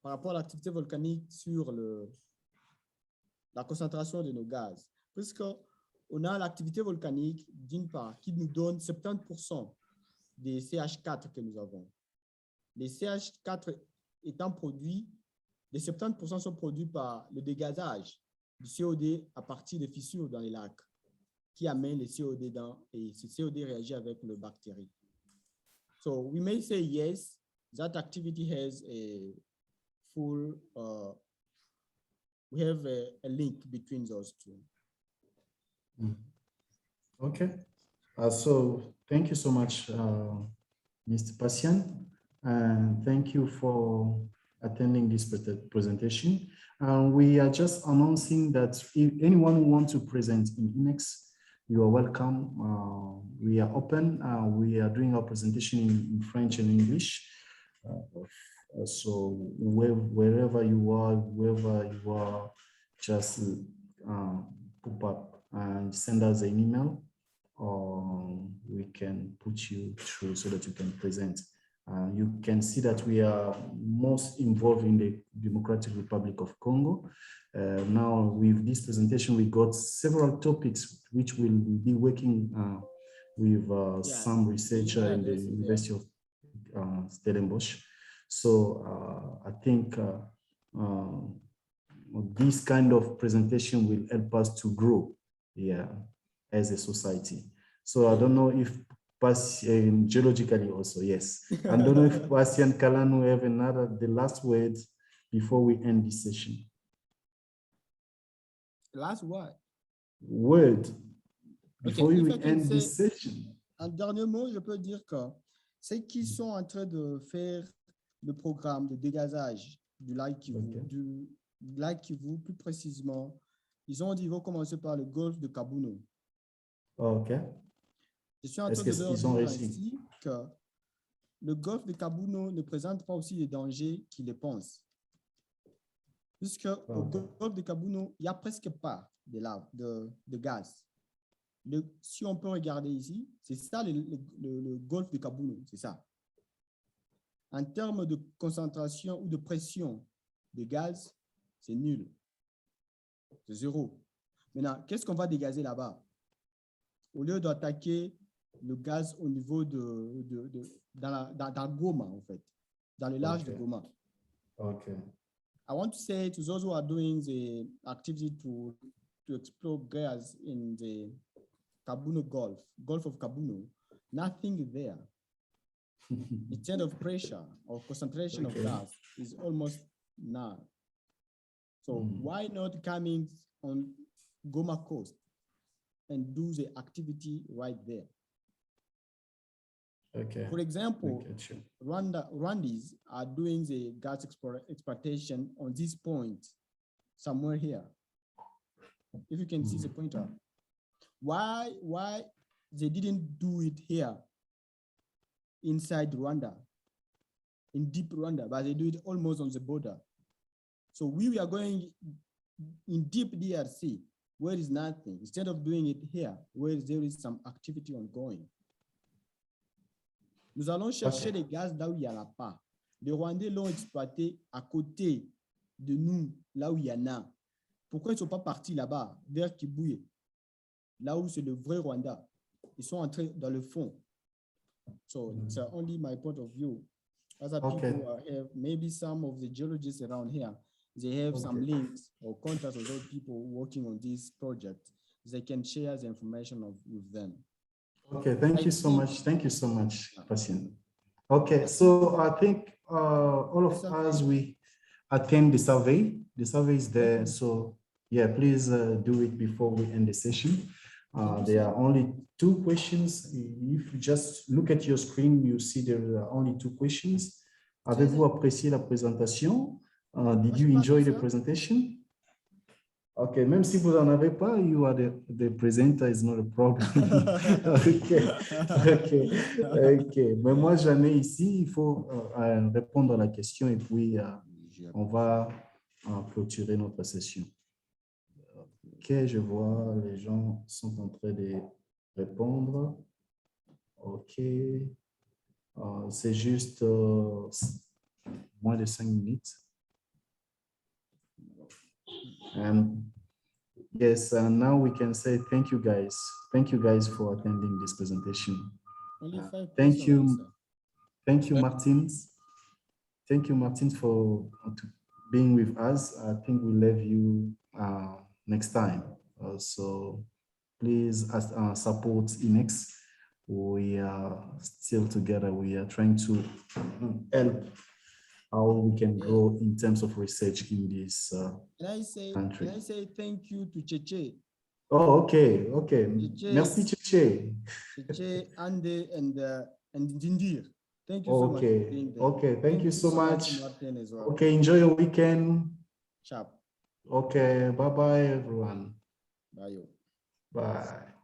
par rapport à l'activité volcanique sur la concentration de nos gaz, puisqu'on a l'activité volcanique d'une part qui nous donne 70% des CH4 que nous avons. Les CH4 étant produits, les 70% sont produits par le dégazage du COD à partir des fissures dans les lacs qui amènent les COD dans, et ce COD réagit avec le bactérie. So we may say yes, that activity has a full, we have a link between those two. Okay. So thank you so much, Mr. Patian, and thank you for attending this presentation. We are just announcing that if anyone who wants to present in INEX, you are welcome. We are open. We are doing our presentation in French and English. So wherever you are, whoever you are, just pop up and send us an email, or we can put you through so that you can present. You can see that we are most involved in the Democratic Republic of Congo. Now with this presentation, we got several topics which will be working with some researcher in the University of Stellenbosch. So I think this kind of presentation will help us to grow, yeah, as a society. So I don't know if geologically also, yes. I don't know if Patian Kalanu have the last words before we end this session. Last what? Word before we end this session. Un dernier mot, je peux dire que ceux qui sont en train de faire le programme de dégazage du lac Kivu, plus précisément, ils vont commencer par le golfe de Kabuno. Ok. Je suis en train de leur dire ainsi que le golfe de Kabuno ne présente pas aussi les dangers qu'ils les pensent. Puisque au golfe de Kabuno, il n'y a presque pas de lave, de gaz. Si on peut regarder ici, c'est ça le golfe de Kabuno, c'est ça. En termes de concentration ou de pression de gaz, c'est nul. C'est zéro. Maintenant, qu'est-ce qu'on va dégazer là-bas? Au lieu d'attaquer le gaz au niveau dans Goma, en fait, dans le large de Goma. Okay. I want to say to those who are doing the activity to explore gas in the Kabuno Gulf of Kabuno, nothing is there. Instead of pressure or concentration of gas is almost none. So why not coming on Goma coast and do the activity right there? Okay. For example, Okay, Rwandese are doing the gas exploitation on this point, somewhere here. If you can see the pointer. Why they didn't do it here inside Rwanda, in deep Rwanda, but they do it almost on the border. So we are going in deep DRC, where is nothing, instead of doing it here, where there is some activity ongoing. Nous allons chercher les gaz là où il n'y en a pas. Les Rwandais l'ont exploité à côté de nous, là où il y en a. Pourquoi ils ne sont pas partis là-bas, vers Kibuye, là où c'est le vrai Rwanda? Ils sont entrés dans le fond. So it's only my point of view. Other people have, maybe some of the geologists around here, they have some links or contacts with those people working on this project. They can share the information with them. Okay, thank you so much. Thank you so much, Patient. Okay, so I think all of us, we attend the survey. The survey is there. So yeah, please do it before we end the session. There are only 2 questions. If you just look at your screen, you see there are only 2 questions. Avez-vous apprécié la présentation? Did you enjoy the presentation? Okay, même si vous n'en avez pas, you are the presenter, is not a problem. Okay. Mais moi, j'en ai ici, il faut répondre à la question et puis on va clôturer notre session. Ok, je vois, les gens sont en train de répondre. Ok, c'est juste moins de 5 minutes. And yes, and now we can say thank you guys. Thank you guys for attending this presentation. Thank you. Thank you, Martins. Thank you, Martins, for being with us. I think we'll leave you next time. So please support INEX. We are still together. We are trying to help how we can grow in terms of research in this country. Can I say thank you to Cheche? Oh, okay. Cheche, merci, Cheche. Cheche, Ande, and Dindir. Thank you so much. Okay, thank you so much. Martin as well. Okay, enjoy your weekend. Sharp. Okay, bye-bye, everyone. Bye. Bye.